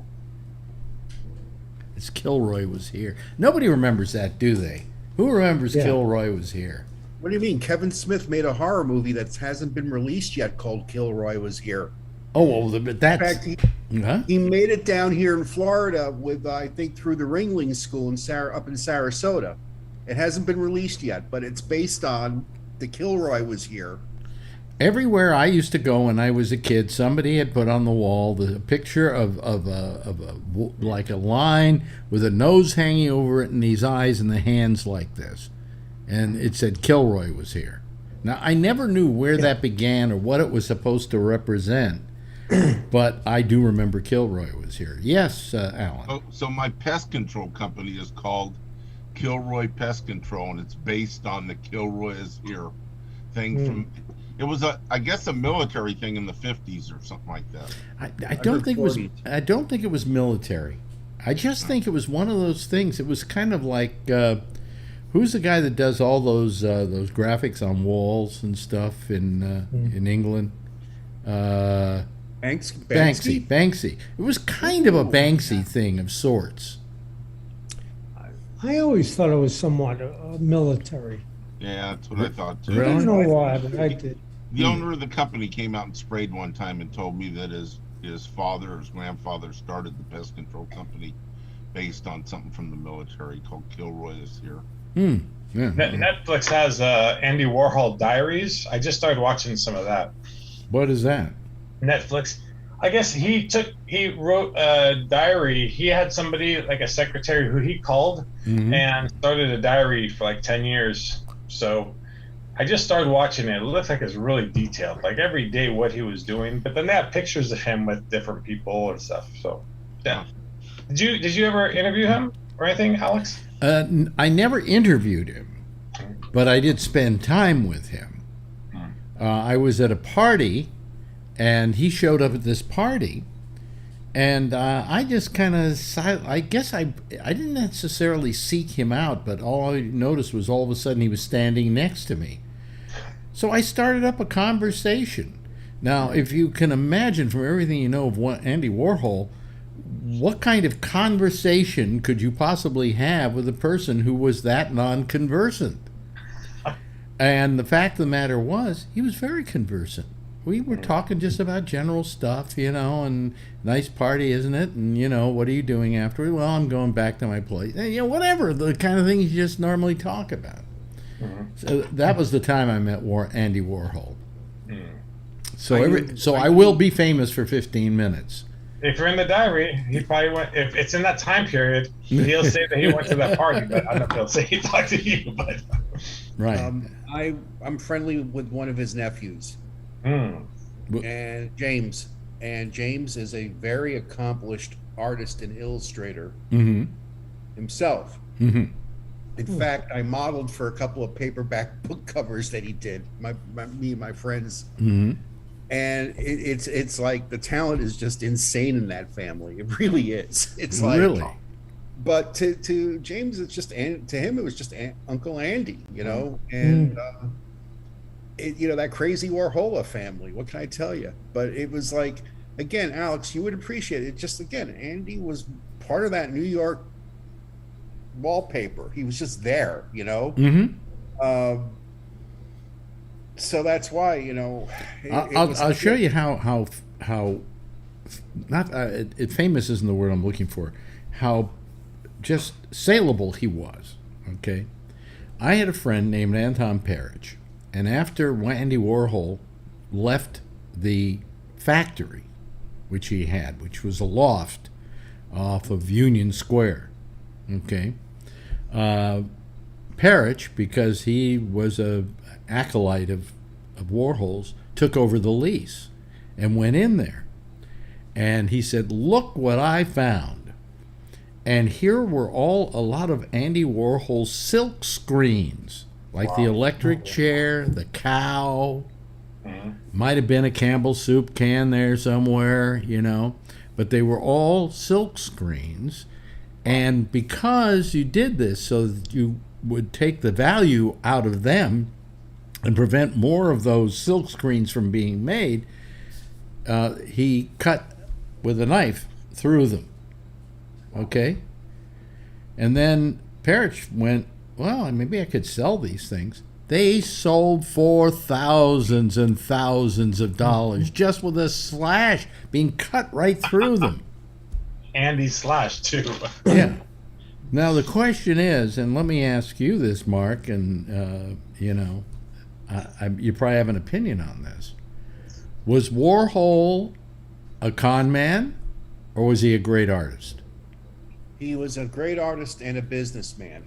It's Kilroy was here. Nobody remembers that, do they? Who remembers Kilroy was here? What do you mean? Kevin Smith made a horror movie that hasn't been released yet called Kilroy Was Here. Oh, well, but that's... In fact, he made it down here in Florida with, I think, through the Ringling School up in Sarasota. It hasn't been released yet, but it's based on the Kilroy Was Here. Everywhere I used to go when I was a kid, somebody had put on the wall the picture of like a line with a nose hanging over it and these eyes and the hands like this. And it said Kilroy was here. Now, I never knew where that began or what it was supposed to represent, but I do remember Kilroy was here. Yes, Alan. So my pest control company is called Kilroy Pest Control, and it's based on the Kilroy Is Here thing from... It was I guess a military thing in the 50s or something like that. I don't think it was military. I just think it was one of those things. It was kind of like who's the guy that does all those graphics on walls and stuff in England? Banksy. It was kind of a Banksy thing of sorts. I always thought it was somewhat military. Yeah, that's what I thought too. Really? I don't know why, but I did. The owner of the company came out and sprayed one time and told me that his father or his grandfather started the pest control company based on something from the military called Kilroy Is Here. Yeah. Netflix has Andy Warhol Diaries. I just started watching some of that. What is that? Netflix. I guess he wrote a diary. He had somebody like a secretary who he called and started a diary for like 10 years. So I just started watching it. It looks like it's really detailed, like every day what he was doing. But then they have pictures of him with different people and stuff. So yeah. Did you ever interview him or anything, Alex? I never interviewed him, but I did spend time with him. I was at a party, and he showed up at this party, and I just kind of, I guess I didn't necessarily seek him out, but all I noticed was all of a sudden he was standing next to me. So I started up a conversation. Now, if you can imagine from everything you know of Andy Warhol, what kind of conversation could you possibly have with a person who was that non-conversant? And the fact of the matter was, he was very conversant. we were talking just about general stuff, and nice party, isn't it? And, what are you doing afterward? Well, I'm going back to my place. And, whatever, the kind of things you just normally talk about. So that was the time I met Andy Warhol. So I will be famous for 15 minutes. If you're in the diary, he probably went. If it's in that time period, he'll say that he went to that party. But I don't know if he'll say he talked to you. But right. I'm friendly with one of his nephews, and James. And James is a very accomplished artist and illustrator himself. In fact, I modeled for a couple of paperback book covers that he did. Me and my friends. And it's like the talent is just insane in that family. It really is. It's like, really. But to James, it's just, to him, it was just Uncle Andy, and that crazy Warhol family. What can I tell you? But it was like, again, Alex, you would appreciate it. Just again, Andy was part of that New York wallpaper. He was just there, So that's why, I'll show you how not famous isn't the word I'm looking for. How just saleable he was. Okay, I had a friend named Anton Perich, and after Andy Warhol left the factory, which he had, which was a loft off of Union Square. Okay, Perich, because he was a acolyte of Warhol's, took over the lease and went in there, and he said, "Look what I found." And here were a lot of Andy Warhol's silk screens, like the electric chair, the cow, might have been a Campbell soup can there somewhere, but they were all silk screens. And because you did this so that you would take the value out of them and prevent more of those silk screens from being made, he cut with a knife through them. Okay? And then Perich went, well, maybe I could sell these things. They sold for thousands and thousands of dollars just with a slash being cut right through them. Andy slash, too. Yeah. Now, the question is, and let me ask you this, Mark, and, you probably have an opinion on this. Was Warhol a con man, or was he a great artist? He was a great artist and a businessman.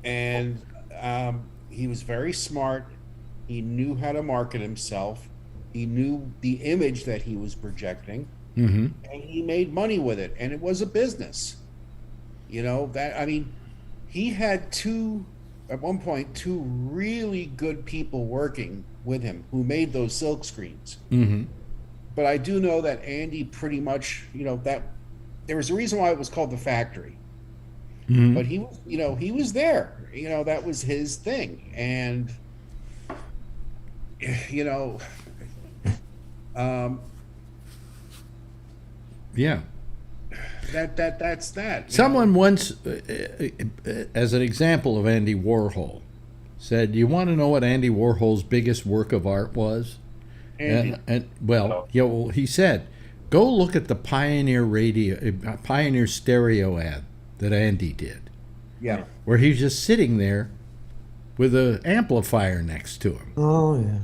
And he was very smart. He knew how to market himself. He knew the image that he was projecting. And he made money with it. And it was a business. He had at one point, two really good people working with him who made those silk screens. But I do know that Andy pretty much, that there was a reason why it was called the factory. But he was, he was there. That was his thing. And, yeah. That's that. Someone once, as an example of Andy Warhol, said, "You want to know what Andy Warhol's biggest work of art was?" And he said, "Go look at the Pioneer stereo ad that Andy did." Yeah. Where he's just sitting there with an amplifier next to him. Oh, yeah.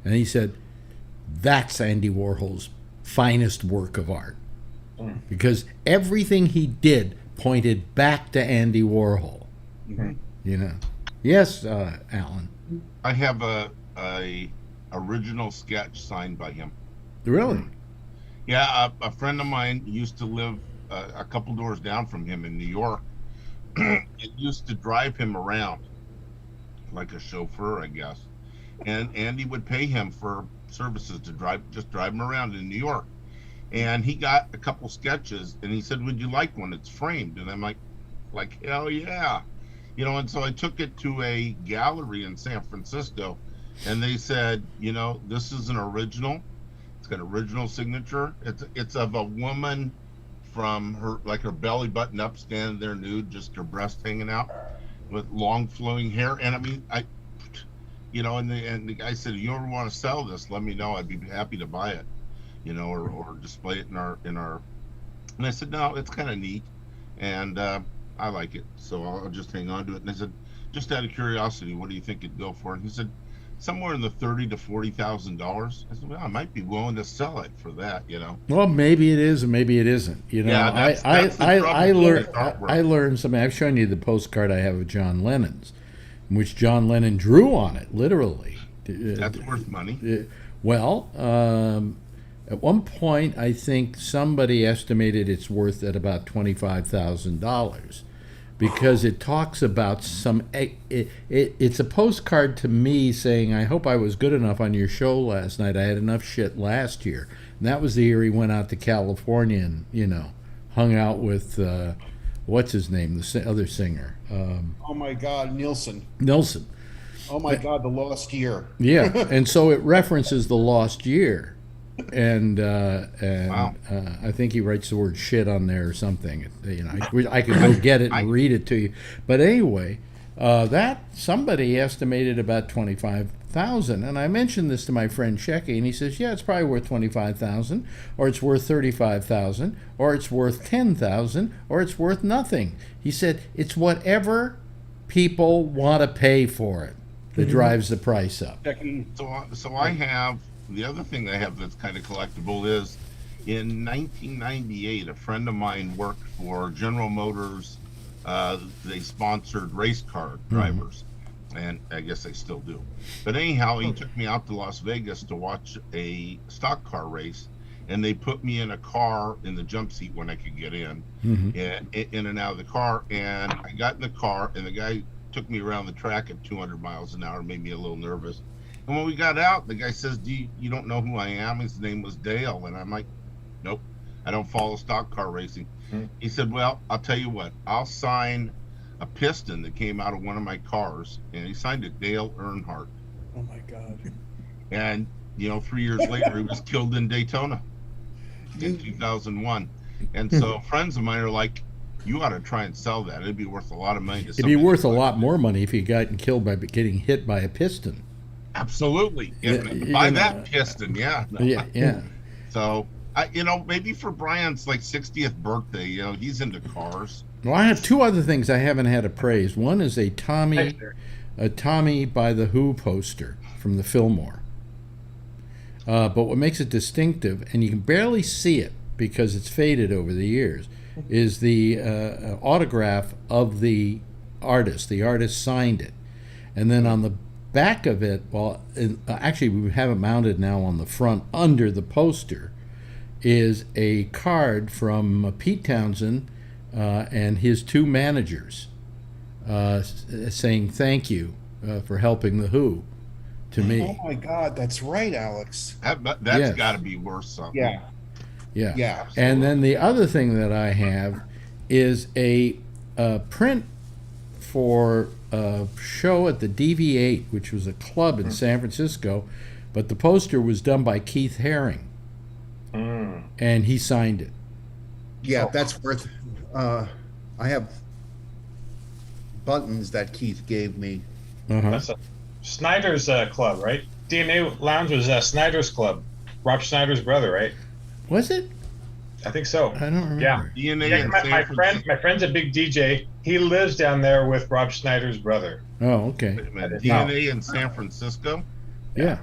And he said, "That's Andy Warhol's finest work of art." Because everything he did pointed back to Andy Warhol. Yes, Alan. I have a original sketch signed by him. Really? Yeah, a friend of mine used to live a couple doors down from him in New York. It used to drive him around like a chauffeur, I guess. And Andy would pay him for services to drive him around in New York. And he got a couple sketches, and he said, "Would you like one? It's framed." And I'm like hell yeah, And so I took it to a gallery in San Francisco, and they said, this is an original. It's got an original signature. It's of a woman from her belly button up, standing there nude, just her breast hanging out, with long flowing hair. And and the guy said, "You ever want to sell this? Let me know. I'd be happy to buy it, or display it in our." And I said, "No, it's kind of neat, and I like it, so I'll just hang on to it." And I said, "Just out of curiosity, what do you think it'd go for?" And he said, "Somewhere in the $30,000 to $40,000." I said, "Well, I might be willing to sell it for that, Well, maybe it is, and maybe it isn't. Yeah, I learned something. I've shown you the postcard I have of John Lennon's, in which John Lennon drew on it, literally. That's worth money. Well, at one point, I think somebody estimated it's worth at about $25,000. Because it talks about it's a postcard to me saying, I hope I was good enough on your show last night. I had enough shit last year. And that was the year he went out to California and, hung out with, what's his name, the other singer? Oh, my God, Nilsson. Oh, my God, the lost year. Yeah, and so it references the lost year. And Wow. I think he writes the word shit on there or something. I could go get it and read it to you. But anyway, that somebody estimated about 25,000, and I mentioned this to my friend Shecky, and he says, "Yeah, it's probably worth 25,000, or it's worth 35,000, or it's worth 10,000, or it's worth nothing." He said, "It's whatever people want to pay for it that drives the price up." So I have. The other thing I have that's kind of collectible is in 1998, a friend of mine worked for General Motors. They sponsored race car drivers, and I guess they still do. But anyhow, he took me out to Las Vegas to watch a stock car race, and they put me in a car in the jump seat when I could get in and out of the car. And I got in the car, and the guy took me around the track at 200 miles an hour, made me a little nervous. And when we got out, the guy says, you don't know who I am? His name was Dale. And I'm like, nope, I don't follow stock car racing. He said, well, I'll tell you what, I'll sign a piston that came out of one of my cars. And he signed it, Dale Earnhardt. Oh, my God. And, 3 years later, he was killed in Daytona in 2001. And so friends of mine are like, you ought to try and sell that. It'd be worth a lot of money. It'd be worth a lot more money if you got killed by getting hit by a piston. Absolutely. Buy that piston, yeah. Yeah. So, maybe for Brian's 60th birthday, he's into cars. Well, I have two other things I haven't had appraised. One is a Tommy by the Who poster from the Fillmore. But what makes it distinctive, and you can barely see it because it's faded over the years, is the autograph of the artist. The artist signed it. And then on the back of it, actually we have it mounted now on the front under the poster, is a card from Pete Townsend and his two managers saying thank you for helping the Who to me. Oh my God, that's right, Alex. That's got to be worth something. Yeah. And then the other thing that I have is a print for a show at the DV8, which was a club in San Francisco, but the poster was done by Keith Haring, and he signed it. Yeah, that's worth. I have buttons that Keith gave me. That's Snyder's club, right? DNA Lounge was Snyder's club. Rob Schneider's brother, right? Was it? I think so. I don't remember. Yeah. DNA my friend's a big DJ. He lives down there with Rob Schneider's brother. Oh, okay. DNA in San Francisco? Yeah.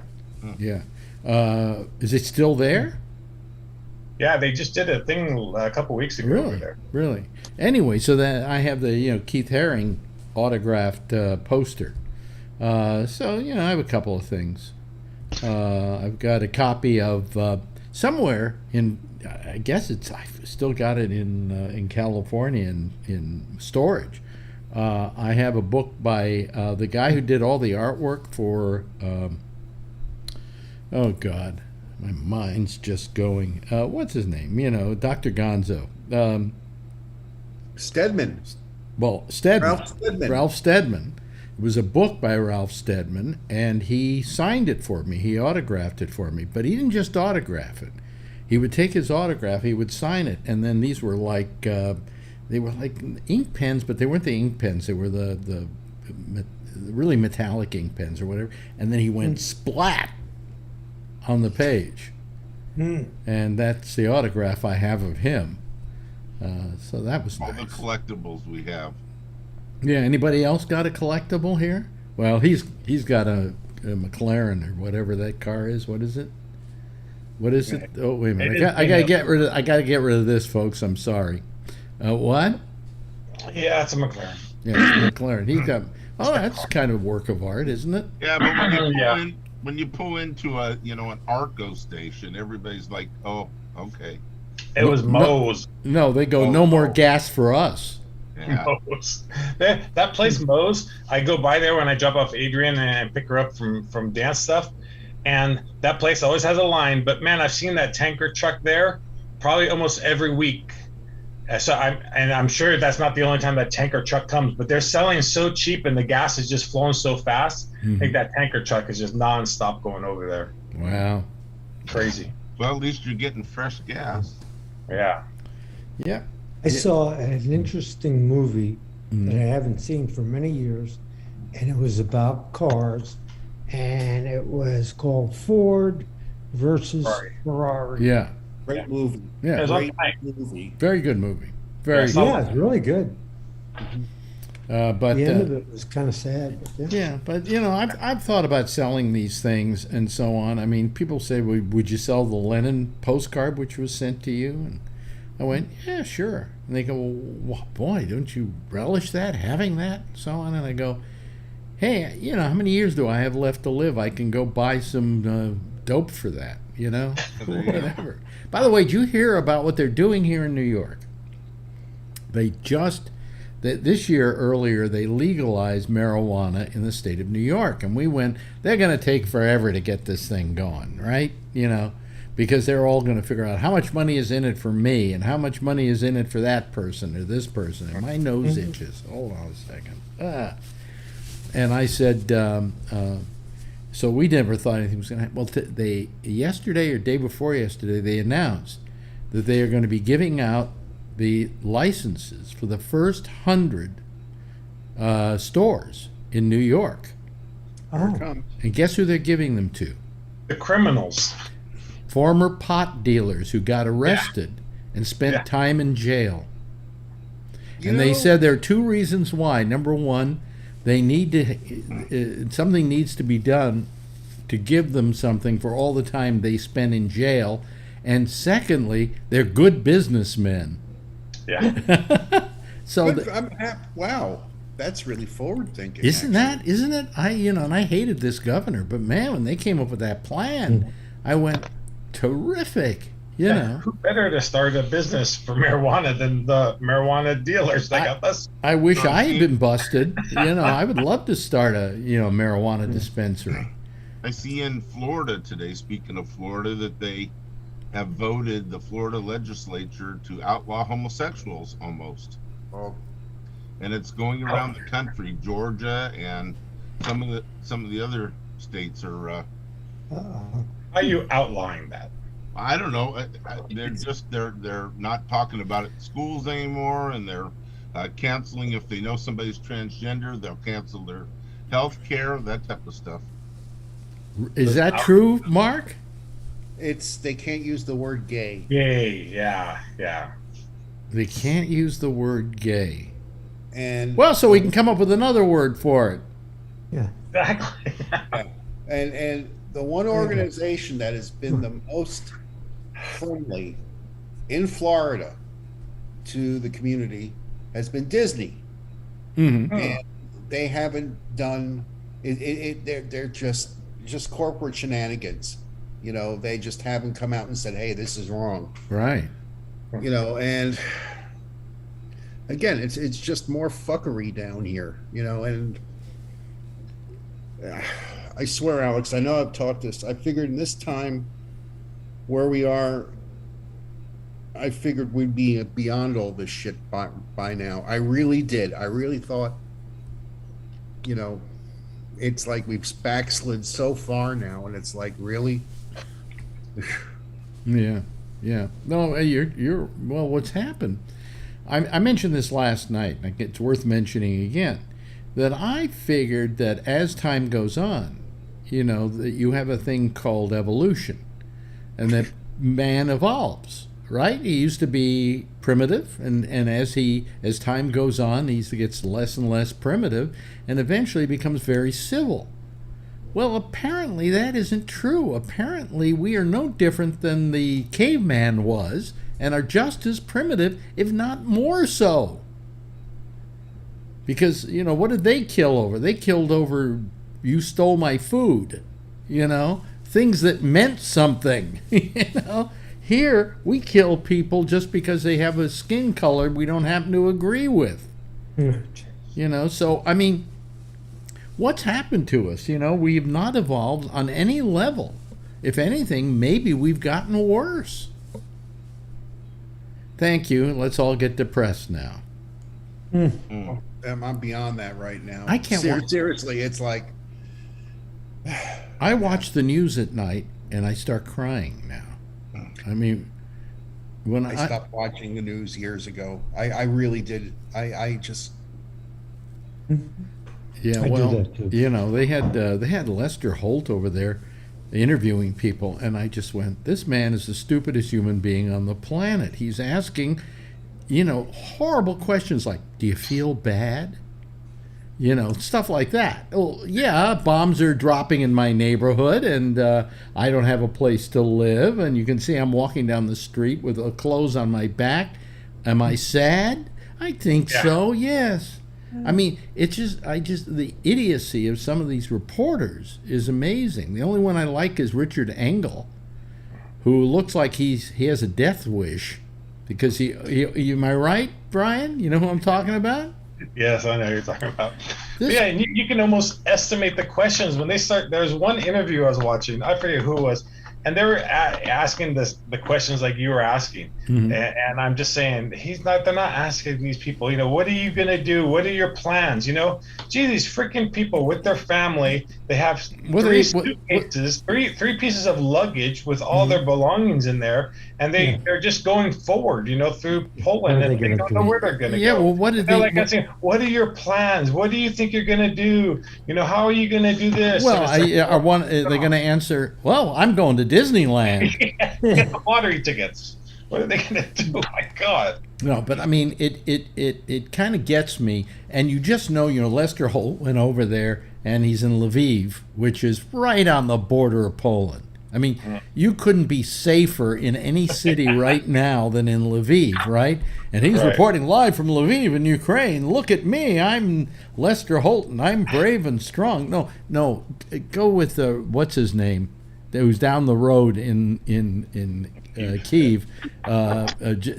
Is it still there? Yeah, they just did a thing a couple weeks ago over there. Really? Anyway, so that I have the Keith Haring autographed poster. So I have a couple of things. I've got a copy of somewhere in. I guess I've still got it in California in storage. I have a book by the guy who did all the artwork for. Oh God, my mind's just going. What's his name? Dr. Gonzo. Stedman. Well, Stedman. Ralph Stedman. Ralph Stedman. It was a book by Ralph Stedman, and he signed it for me. He autographed it for me, but he didn't just autograph it. He would take his autograph, he would sign it, and then these were like ink pens, but they weren't the ink pens. They were the really metallic ink pens or whatever, and then he went splat on the page. And that's the autograph I have of him. So that was all nice. the collectibles we have. Yeah, anybody else got a collectible here? Well, he's got a McLaren or whatever that car is. What is it? What is it? Oh, wait a minute. I gotta get rid of this, folks. I'm sorry. What? Yeah, it's a McLaren. Yeah, it's a McLaren. He's got. Oh, that's kind of a work of art, isn't it? Yeah, but when you pull into a an Arco station, everybody's like, "Oh, okay." It was Moe's. No, they go, no more gas for us. Yeah. Moe's. That place, Moe's, I go by there when I drop off Adrian and pick her up from dance stuff. And that place always has a line. But, man, I've seen that tanker truck there probably almost every week. So I'm sure that's not the only time that tanker truck comes. But they're selling so cheap and the gas is just flowing so fast. I think that tanker truck is just nonstop going over there. Wow. Crazy. Well, at least you're getting fresh gas. Yeah. Yeah. I saw an interesting movie that I haven't seen for many years, and it was about cars, and it was called Ford versus Ferrari. Yeah. Great movie. Yeah. Great movie. Very good movie. Very good. Yeah, it's really good. But The end of it was kind of sad. But yeah, but I've thought about selling these things and so on. I mean, people say, well, would you sell the Lennon postcard which was sent to you? And I went, yeah, sure. And they go, well, boy, don't you relish that, having that, so on? And I go, hey, how many years do I have left to live? I can go buy some dope for that, whatever. By the way, did you hear about what they're doing here in New York? They just... This year earlier, they legalized marijuana in the state of New York. And we went, they're going to take forever to get this thing going, right? Because they're all going to figure out how much money is in it for me and how much money is in it for that person or this person. And my nose itches. Hold on a second. And I said, so we never thought anything was going to happen. Well, yesterday or day before yesterday, they announced that they are going to be giving out the licenses for the first 100 stores in New York. And guess who they're giving them to? The criminals. Former pot dealers who got arrested and spent time in jail. And they said there are two reasons why. Number one, they need to something needs to be done to give them something for all the time they spend in jail. And secondly, they're good businessmen. Yeah. So wow, that's really forward thinking. Isn't it? And I hated this governor, but man, when they came up with that plan, I went, terrific. Who better to start a business for marijuana than the marijuana dealers that got us? I wish I had been busted. I would love to start a marijuana dispensary. I see in Florida today, speaking of Florida, that they have voted the Florida legislature to outlaw homosexuals almost. Oh. And it's going around the country. Georgia and some of the other states are how are you outlawing that? I don't know. They're not talking about it in schools anymore, and they're canceling if they know somebody's transgender, they'll cancel their health care, that type of stuff. Is that true, Mark? They can't use the word gay. Gay, yeah. They can't use the word gay. And so we can come up with another word for it. Yeah. Exactly. And the one organization that has been the most friendly in Florida to the community has been Disney. Mm-hmm. And they haven't done it. They're just corporate shenanigans. They just haven't come out and said, hey, this is wrong. Right. And again, it's just more fuckery down here, and I swear, Alex, I know I've taught this. I figured in this time where we are, I figured we'd be beyond all this shit by now. I really did. I really thought, it's like we've backslid so far now, and it's like, really? Yeah. No, you're well. What's happened? I mentioned this last night. It's worth mentioning again. that I figured that as time goes on, that you have a thing called evolution, and that man evolves, right? He used to be primitive, and as time goes on, he gets less and less primitive, and eventually becomes very civil. Well, apparently that isn't true. Apparently we are no different than the caveman was, and are just as primitive, if not more so. Because, what did they kill over? They killed over, you stole my food, things that meant something, Here, we kill people just because they have a skin color we don't happen to agree with. So, I mean, what's happened to us? We have not evolved on any level. If anything, maybe we've gotten worse. Thank you. Let's all get depressed now. I'm beyond that right now. I can't seriously, it's like I watch the news at night and I start crying now. I mean, when I stopped watching the news years ago. I really did. I just yeah. Well, they had Lester Holt over there interviewing people, and I just went, this man is the stupidest human being on the planet. He's asking, horrible questions like, do you feel bad? Stuff like that. Well, yeah, bombs are dropping in my neighborhood, and I don't have a place to live, and you can see I'm walking down the street with clothes on my back. Am I sad? I think so, yes. I mean, the idiocy of some of these reporters is amazing. The only one I like is Richard Engel, who looks like he has a death wish, because he am I right, Brian? You know who I'm talking about? Yes, I know who you're talking about. And you can almost estimate the questions when they start. There was one interview I was watching, I forget who it was, and they were asking the questions like you were asking. And I'm just saying, they're not asking these people, what are you going to do? What are your plans? These freaking people with their family, they have three suitcases, three pieces of luggage with all their belongings in there, and they're just going forward, through Poland, and they don't know where they're going to go. Well, asking, what are your plans? What do you think you're going to do? How are you going to do this? Well, they're going to answer, well, I'm going to Disneyland. Get the lottery tickets. What are they going to do? Oh, my God. No, but I mean, it kind of gets me. And you just know, Lester Holt went over there, and he's in Lviv, which is right on the border of Poland. I mean, you couldn't be safer in any city right now than in Lviv, right? And he's reporting live from Lviv in Ukraine. Look at me. I'm Lester Holt, and I'm brave and strong. No, go with, what's his name? Who's down the road in Kyiv,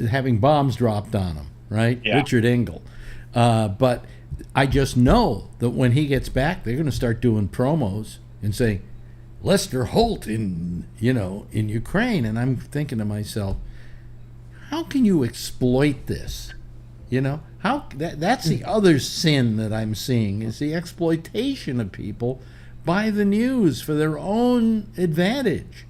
having bombs dropped on him, right? Yeah. Richard Engel. But I just know that when he gets back, they're going to start doing promos and saying, Lester Holt in Ukraine. And I'm thinking to myself, how can you exploit this? That's the other sin that I'm seeing, is the exploitation of people by the news for their own advantage.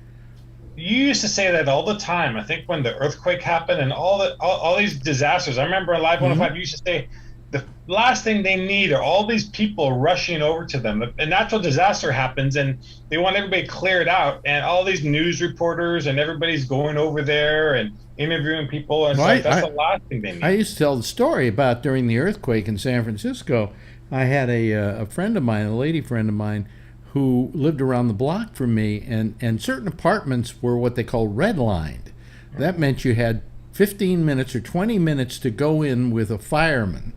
You used to say that all the time. I think when the earthquake happened and all these disasters, I remember on Live 105, you used to say the last thing they need are all these people rushing over to them. A natural disaster happens and they want everybody cleared out, and all these news reporters and everybody's going over there and interviewing people, and that's the last thing they need. I used to tell the story about during the earthquake in San Francisco. I had a friend of mine, a lady friend of mine, who lived around the block from me, and certain apartments were what they call redlined. That meant you had 15 minutes or 20 minutes to go in with a fireman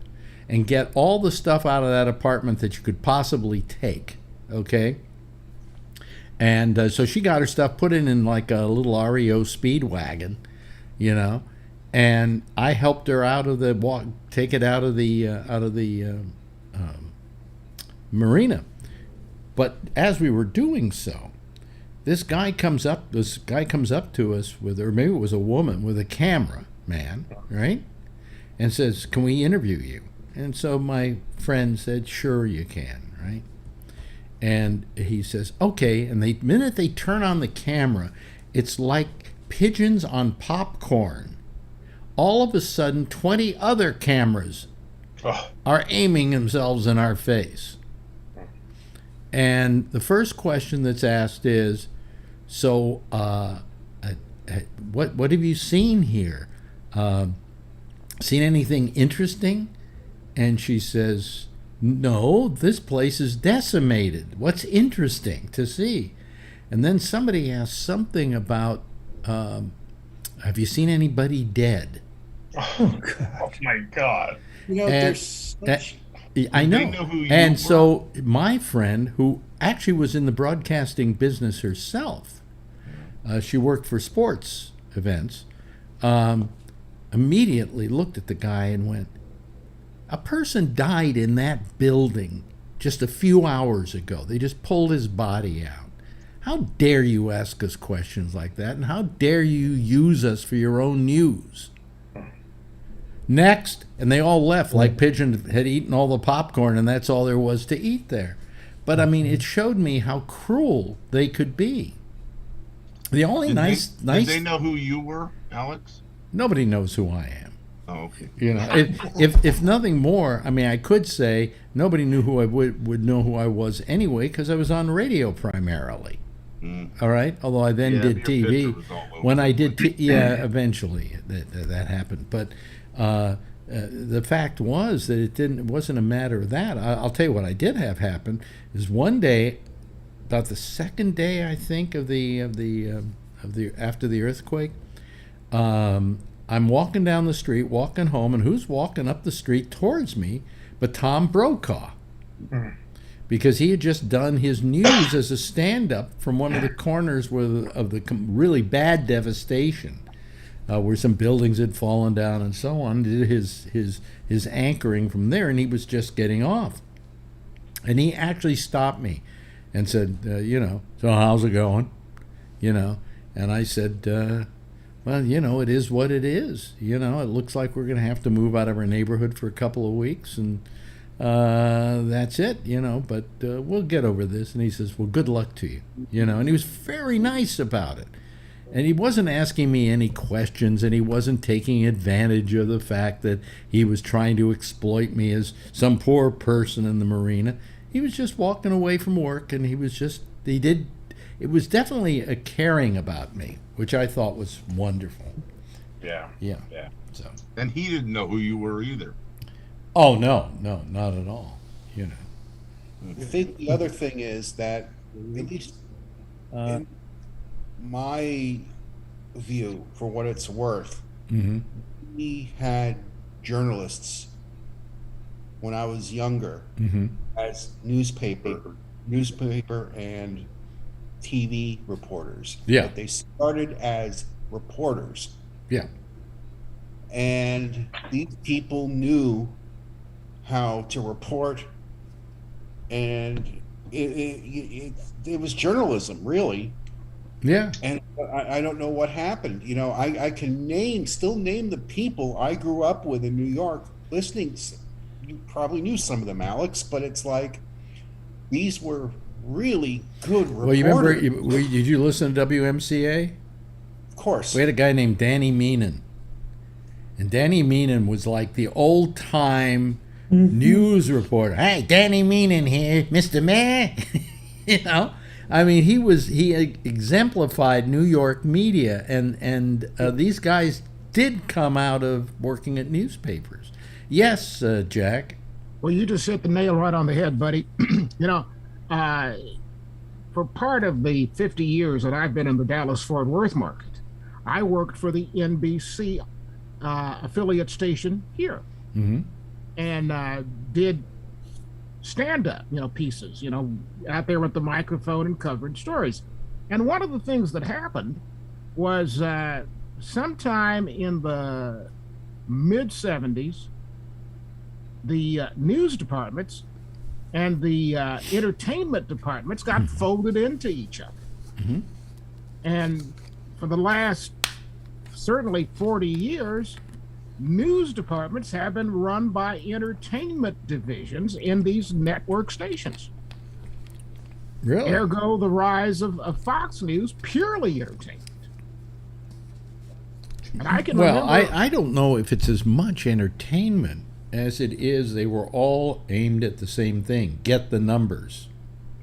and get all the stuff out of that apartment that you could possibly take, okay? And so she got her stuff put in like a little REO Speedwagon, and I helped her out of take it out of the marina. But as we were doing so, this guy comes up to us or maybe it was a woman with a camera, man, right? And says, "Can we interview you?" And so my friend said, "Sure, you can," right? And he says, "Okay." And the minute they turn on the camera, it's like pigeons on popcorn. All of a sudden, 20 other cameras are aiming themselves in our face. And the first question that's asked is, so what have you seen here? Seen anything interesting? And she says, no, this place is decimated. What's interesting to see? And then somebody asks something about, have you seen anybody dead? Oh, my God. You know, there's such... I know. Know who you and were? So my friend, who actually was in the broadcasting business herself, she worked for sports events, immediately looked at the guy and went, a person died in that building just a few hours ago. They just pulled his body out. How dare you ask us questions like that? And how dare you use us for your own news? Next. And they all left like Pigeon had eaten all the popcorn and that's all there was to eat there. But I mean, it showed me how cruel they could be. The only Did they know who you were, Alex? Nobody knows who I am. Oh, okay. You know, if nothing more, I mean, I could say nobody knew who I would know who I was anyway because I was on radio primarily. All right, although I then did TV. When I did, eventually that happened. But the fact was that it wasn't a matter of that. I'll tell you what I did have happen is one day, about the second day I think of the after the earthquake. I'm walking down the street, walking home, and who's walking up the street towards me but Tom Brokaw? Because he had just done his news as a stand-up from one of the corners of the really bad devastation, where some buildings had fallen down and so on. Did his anchoring from there, and he was just getting off. And he actually stopped me and said, so how's it going? And I said, well, it is what it is. It looks like we're going to have to move out of our neighborhood for a couple of weeks, and that's it, but we'll get over this. And he says, well, good luck to you, and he was very nice about it. And he wasn't asking me any questions, and he wasn't taking advantage of the fact that he was trying to exploit me as some poor person in the marina. He was just walking away from work, and it was definitely a caring about me, which I thought was wonderful. Yeah. So. And he didn't know who you were either. Oh, no, not at all, I think the other thing is that, at least in my view, for what it's worth, we had journalists when I was younger as newspaper and TV reporters. Yeah. But they started as reporters. Yeah. And these people knew how to report, and it was journalism, really. Yeah. And I don't know what happened. I can still name the people I grew up with in New York listening. You probably knew some of them, Alex, but it's like these were really good reporters. Well, you remember, did you listen to WMCA? Of course. We had a guy named Danny Meenan. And Danny Meenan was like the old-time news reporter. Hey, Danny Meenan here, Mr. Mayor. I mean, he exemplified New York media, and these guys did come out of working at newspapers. Yes, Jack. Well, you just hit the nail right on the head, buddy. For part of the 50 years that I've been in the Dallas-Fort Worth market, I worked for the NBC affiliate station here, and did stand-up, pieces, out there with the microphone and covering stories. And one of the things that happened was sometime in the mid-'70s, the news departments and the entertainment departments got folded into each other. And for the last certainly 40 years, news departments have been run by entertainment divisions in these network stations. Really? Ergo, the rise of Fox News, purely entertainment. And I can remember... I don't know if it's as much entertainment as it is, they were all aimed at the same thing: get the numbers.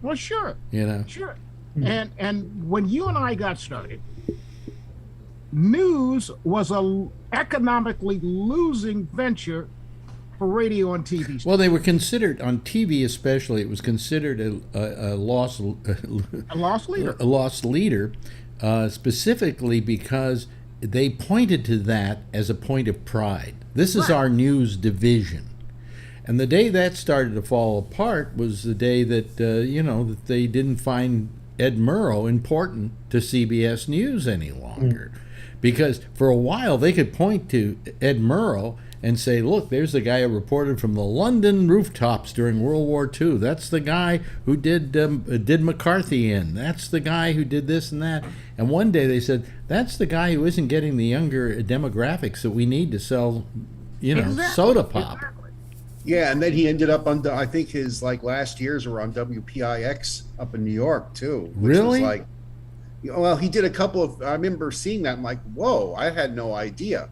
Well, sure. Sure. And when you and I got started, news was a economically losing venture for radio and TV. Well, they were considered, on TV especially, it was considered a lost leader. A lost leader, specifically because they pointed to that as a point of pride. This is our news division. And the day that started to fall apart was the day that, that they didn't find Ed Murrow important to CBS News any longer. Because for a while they could point to Ed Murrow and say, look, there's the guy who reported from the London rooftops during World War II. That's the guy who did McCarthy in. That's the guy who did this and that. And one day they said, that's the guy who isn't getting the younger demographics that we need to sell, soda pop. Exactly. Yeah, and then he ended up on, I think his last years were on WPIX up in New York too. Really? Well, he did a couple of, I remember seeing that, I'm like, whoa, I had no idea.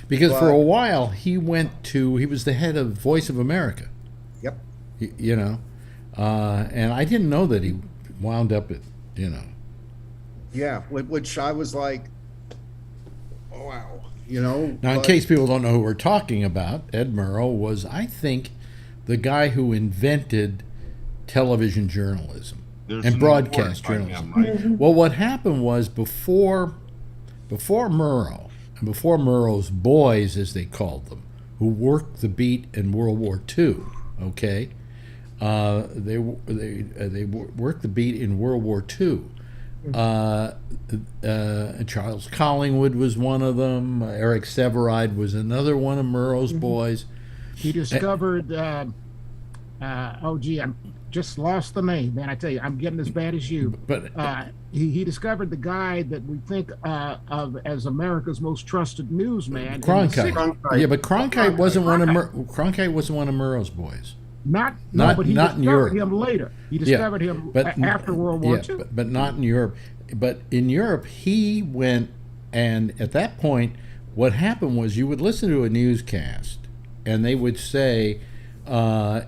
Because for a while he was the head of Voice of America. Yep. And I didn't know that he wound up at, Yeah, which I was like, oh, wow. Now, in case people don't know who we're talking about, Ed Murrow was, I think, the guy who invented television journalism and broadcast journalism. Right? Well, what happened was before Murrow and before Murrow's boys, as they called them, who worked the beat in World War II, okay, they worked the beat in World War II. Charles Collingwood was one of them. Eric Severide was another one of Murrow's boys. He discovered, I'm just lost the name, man. I tell you, I'm getting as bad as you. But he discovered the guy that we think of as America's most trusted newsman. Cronkite. Yeah, but Cronkite wasn't one of Murrow's boys. But he discovered him later. He discovered him after World War II. But not in Europe. But in Europe, he went, and at that point, what happened was you would listen to a newscast, and they would say, blah,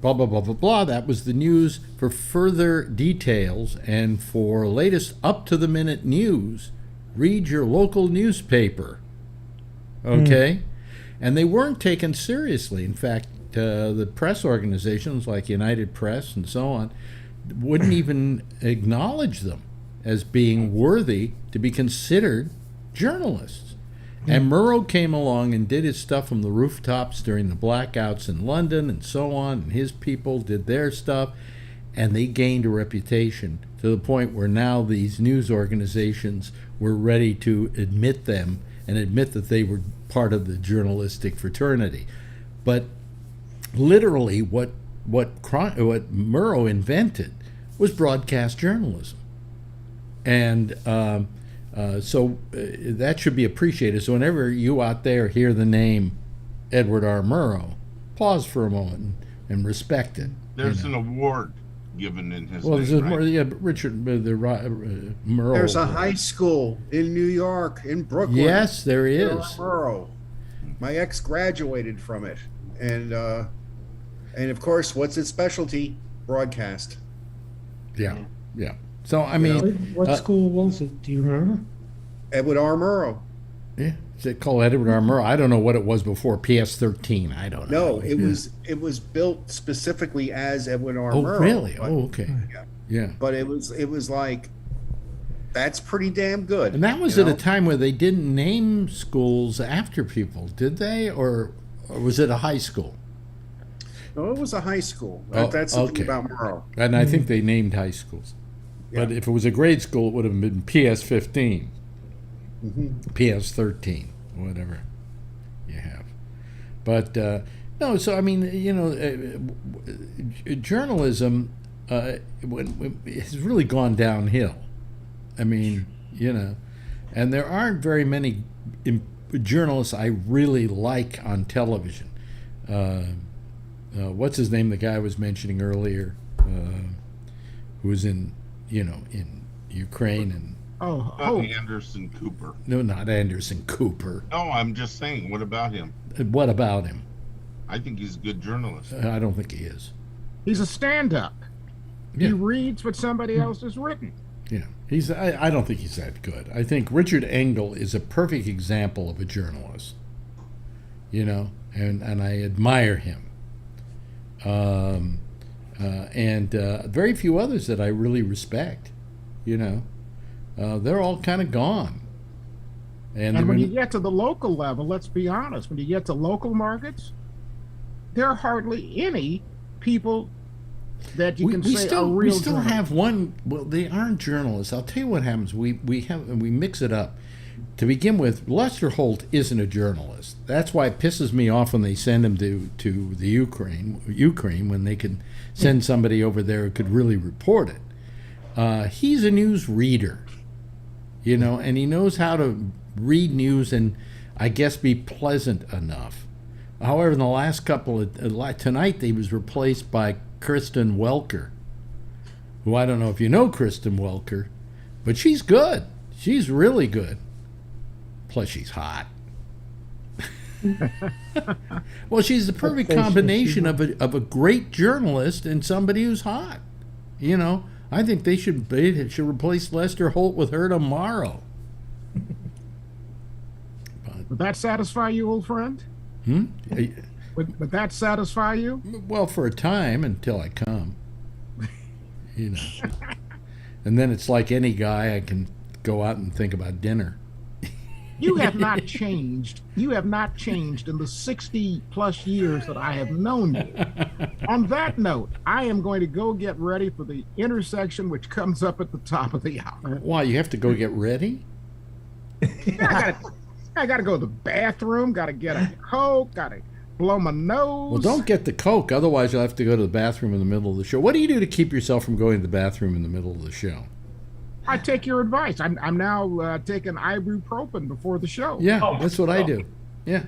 blah, blah, blah, blah. That was the news. For further details and for latest up-to-the-minute news, read your local newspaper. Okay? And they weren't taken seriously. In fact, the press organizations like United Press and so on wouldn't even acknowledge them as being worthy to be considered journalists. And Murrow came along and did his stuff from the rooftops during the blackouts in London and so on, and his people did their stuff, and they gained a reputation to the point where now these news organizations were ready to admit them and admit that they were part of the journalistic fraternity. But literally what Murrow invented was broadcast journalism, and so that should be appreciated. So whenever you out there hear the name Edward R. Murrow, pause for a moment and respect it. There's an award given in his name, right? Richard Murrow. There's a high school in New York, in Brooklyn. Yes, there is. Murrow. My ex graduated from it, and of course, what's its specialty? Broadcast. Yeah. So, I mean... What school was it? Do you remember? Edward R. Murrow. Yeah. Is it called Edward R. Murrow? I don't know what it was before PS13. I don't know. No, it was built specifically as Edward R. Murrow. Oh, really? Okay. Yeah. But it was like, that's pretty damn good. And that was at a time where they didn't name schools after people, did they? Or was it a high school? No, it was a high school. That's the thing about Murrow. And I think they named high schools. Yeah. But if it was a grade school, it would have been PS15, PS13, whatever you have. But, no, so, I mean, journalism has really gone downhill. I mean, and there aren't very many journalists I really like on television. What's his name? The guy I was mentioning earlier, who was in Ukraine and. Anderson Cooper. No, not Anderson Cooper. No, I'm just saying. What about him? What about him? I think he's a good journalist. I don't think he is. He's a stand-up. Yeah. He reads what somebody else has written. Yeah, I don't think he's that good. I think Richard Engel is a perfect example of a journalist. You know, and I admire him. And very few others that I really respect. You know, they're all kind of gone. And when you get to the local level, let's be honest, when you get to local markets, there are hardly any people that you can say are real. We still have one. Well, they aren't journalists. I'll tell you what happens. We mix it up. To begin with, Lester Holt isn't a journalist. That's why it pisses me off when they send him to the Ukraine when they can send somebody over there who could really report it. He's a news reader, you know, and he knows how to read news and I guess be pleasant enough. However, in the last couple of tonight, he was replaced by Kristen Welker, who I don't know if you know Kristen Welker, but she's good. She's really good. Plus, she's hot. Well, she's the perfect combination of a great journalist and somebody who's hot. You know, I think they should replace Lester Holt with her tomorrow. Would that satisfy you, old friend? Would that satisfy you? Well, for a time until I come. You know. And then it's like any guy, I can go out and think about dinner. You have not changed. You have not changed in the 60-plus years that I have known you. On that note, I am going to go get ready for the intersection which comes up at the top of the hour. Why, you have to go get ready? I got to go to the bathroom, got to get a Coke, got to blow my nose. Well, don't get the Coke, otherwise you'll have to go to the bathroom in the middle of the show. What do you do to keep yourself from going to the bathroom in the middle of the show? I take your advice. I'm now taking ibuprofen before the show. Yeah, that's what I do. Yeah.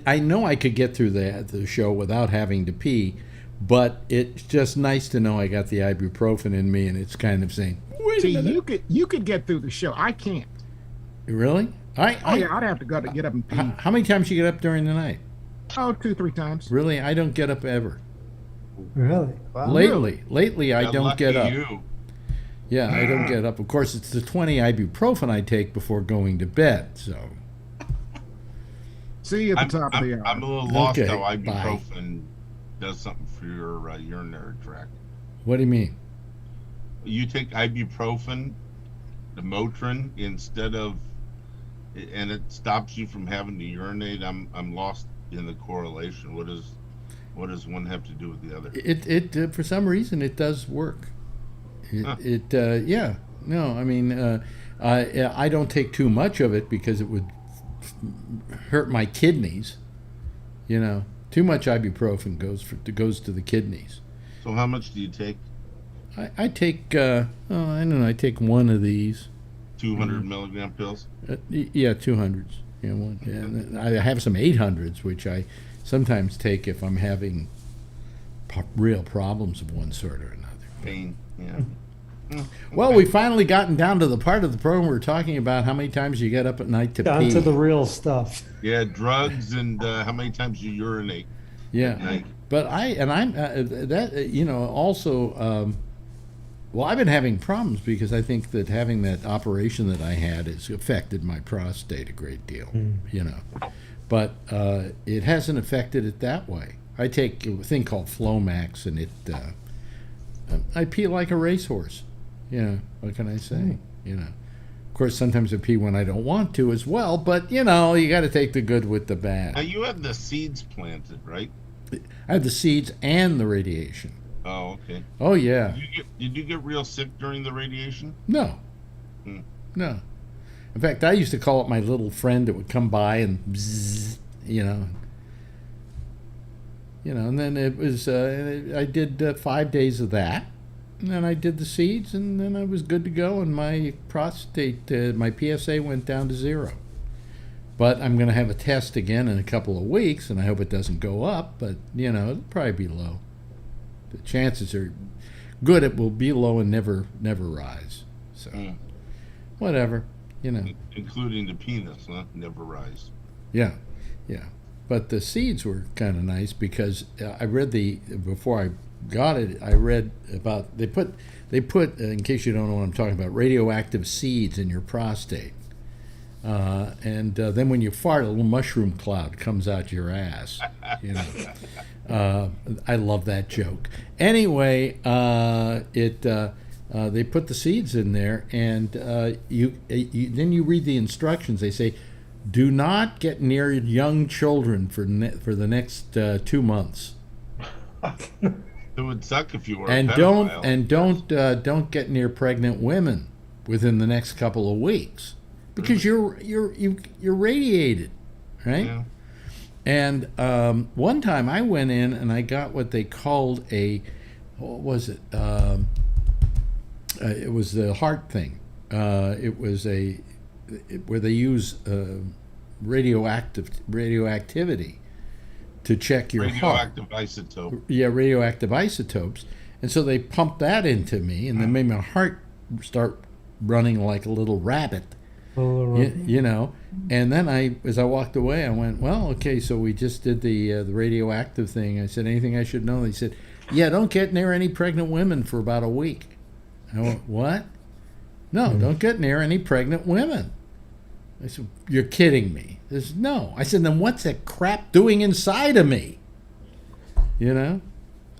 I know I could get through the show without having to pee, but it's just nice to know I got the ibuprofen in me, and it's kind of saying, wait a minute. You could get through the show. I can't. Really? I'd have to get up and pee. How many times you get up during the night? Oh, 2-3 times. Really? I don't get up ever. Really? Wow. Lately, I don't get up. Yeah, I don't get up. Of course, it's the 20 ibuprofen I take before going to bed. So, see you at the top of the hour. I'm a little lost how ibuprofen does something for your urinary tract. What do you mean? You take ibuprofen, the Motrin, instead of, and it stops you from having to urinate. I'm lost in the correlation. What does one have to do with the other? It for some reason it does work. Yeah. No, I mean, I don't take too much of it because it would hurt my kidneys. You know, too much ibuprofen goes to the kidneys. So how much do you take? I take I don't know. I take one of these. 200 milligram pills. Yeah, 200s. Yeah, one. And I have some 800s, which I sometimes take if I'm having real problems of one sort or another. Pain, yeah. Well, we've finally gotten down to the part of the program where we're talking about how many times you get up at night to pee. Down to the real stuff. Yeah, drugs and how many times you urinate. Yeah, but I'm that also. Well, I've been having problems because I think that having that operation that I had has affected my prostate a great deal. You know. But it hasn't affected it that way. I take a thing called Flomax, and I pee like a racehorse. You know, what can I say? You know, of course, sometimes I pee when I don't want to as well. But you know, you got to take the good with the bad. Now you had the seeds planted, right? I had the seeds and the radiation. Oh, okay. Oh yeah. Did you get real sick during the radiation? No. No. In fact, I used to call it my little friend that would come by and bzzz, you know, and then it was, I did 5 days of that, and then I did the seeds, and then I was good to go, and my prostate, my PSA went down to 0. But I'm going to have a test again in a couple of weeks, and I hope it doesn't go up, but, you know, it'll probably be low. The chances are good it will be low and never rise. So, whatever. You know, including the penis, huh? Never rise. Yeah, Yeah. But the seeds were kind of nice because I read before I got it, I read about, they put, in case you don't know what I'm talking about, radioactive seeds in your prostate. And then when you fart, a little mushroom cloud comes out your ass. You know, I love that joke. Anyway, they put the seeds in there, and then you read the instructions. They say, do not get near young children for the next 2 months. It would suck if you were And a pedophile. don't get near pregnant women within the next couple of weeks. Because you're radiated, right? Yeah. And one time I went in and I got what they called what was it? It was the heart thing. It was where they use radioactivity to check your heart. Radioactive isotope. Yeah, radioactive isotopes. And so they pumped that into me, and then made my heart start running like a little rabbit. You know, and then as I walked away, I went, well, okay, so we just did the radioactive thing. I said, anything I should know? They said, yeah, don't get near any pregnant women for about a week. I went, what? No, don't get near any pregnant women. I said, you're kidding me. They said, no. I said, then what's that crap doing inside of me? You know?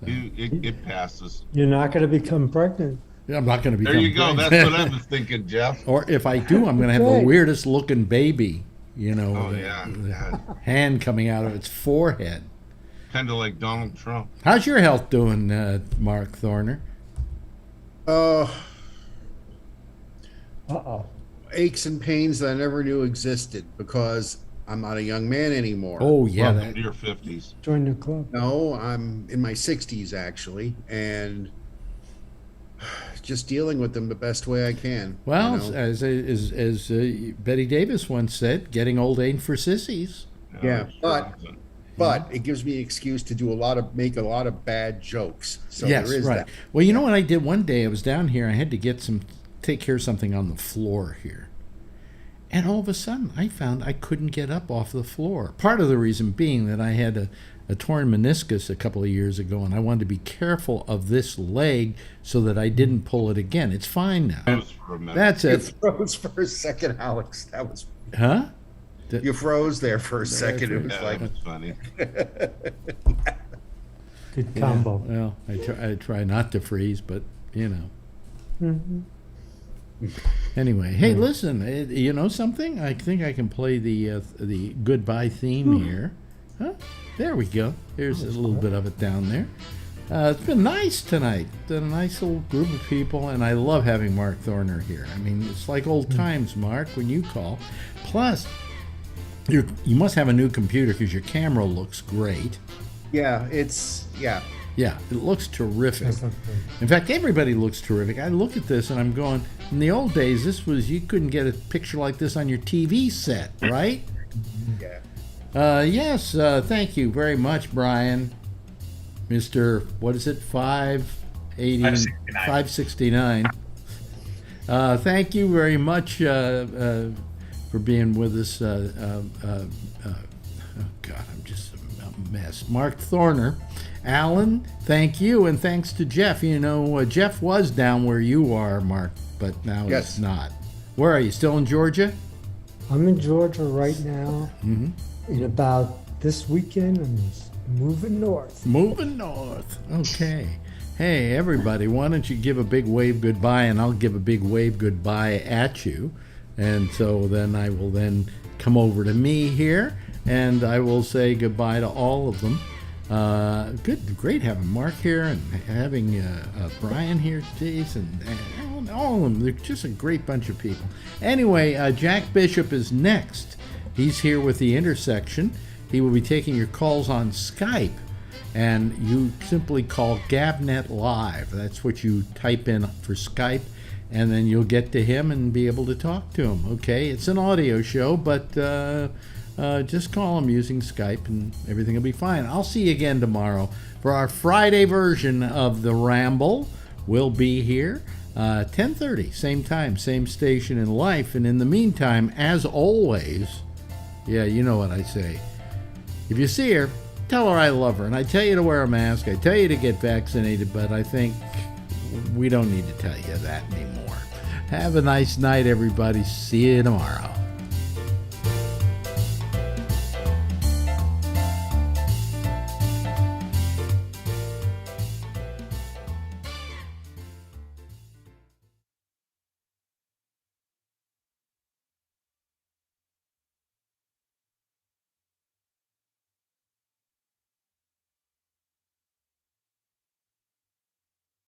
It passes. You're not going to become pregnant. I'm not going to become There you go. pregnant. That's what I was thinking, Jeff. Or if I do, I'm going to have the weirdest looking baby, you know, Oh, with yeah. a hand coming out of its forehead. Kind of like Donald Trump. How's your health doing, Mark Thorner? Aches and pains that I never knew existed because I'm not a young man anymore. Oh, yeah. Welcome to your 50s. Join the club. No, I'm in my 60s actually, and just dealing with them the best way I can. Well, you know? as Betty Davis once said, getting old ain't for sissies. Yeah, sure. but it gives me an excuse to make a lot of bad jokes. So Yes, there is right. that. Well, you know what I did one day? I was down here. I had to take care of something on the floor here. And all of a sudden, I found I couldn't get up off the floor. Part of the reason being that I had a torn meniscus a couple of years ago, and I wanted to be careful of this leg so that I didn't pull it again. It's fine now. Froze for a minute. That's You it. froze for a second, Alex. That was Huh? you froze there for a second. It was Yeah, like that was funny. Good combo. Well, I try not to freeze, but, you know. Mhm. Anyway, hey, listen, you know something? I think I can play the goodbye theme here. Huh? There we go. There's a little bit of it down there. It's been nice tonight. A nice little group of people, and I love having Mark Thorner here. I mean, it's like old times, Mark, when you call. Plus, you must have a new computer because your camera looks great. yeah. Yeah, it looks terrific. That's okay. In fact, everybody looks terrific. I look at this and I'm going, in the old days, you couldn't get a picture like this on your TV set, right? Yeah. Yes, thank you very much, Brian. Mr. What is it? 569. Thank you very much for being with us. Oh, God, I'm just a mess. Mark Thorner. Alan, thank you, and thanks to Jeff. You know, Jeff was down where you are, Mark, but now Yes. he's not. Where are you? Still in Georgia? I'm in Georgia right now. Mm-hmm. In about this weekend, I'm moving north. Moving north. Okay. Hey, everybody, why don't you give a big wave goodbye, and I'll give a big wave goodbye at you. And so then I will then come over to me here, and I will say goodbye to all of them. Great having Mark here and having Brian here, Jason, and all of them. They're just a great bunch of people. Anyway, Jack Bishop is next. He's here with The Intersection. He will be taking your calls on Skype, and you simply call GabNet Live. That's what you type in for Skype, and then you'll get to him and be able to talk to him. Okay, it's an audio show, but just call him using Skype and everything will be fine. I'll see you again tomorrow for our Friday version of the Ramble. We'll be here 10:30, same time, same station in life. And in the meantime, as always, yeah, you know what I say, If you see her, tell her I love her. And I tell you to wear a mask. I tell you to get vaccinated, but I think we don't need to tell you that anymore. Have a nice night, everybody. See you tomorrow.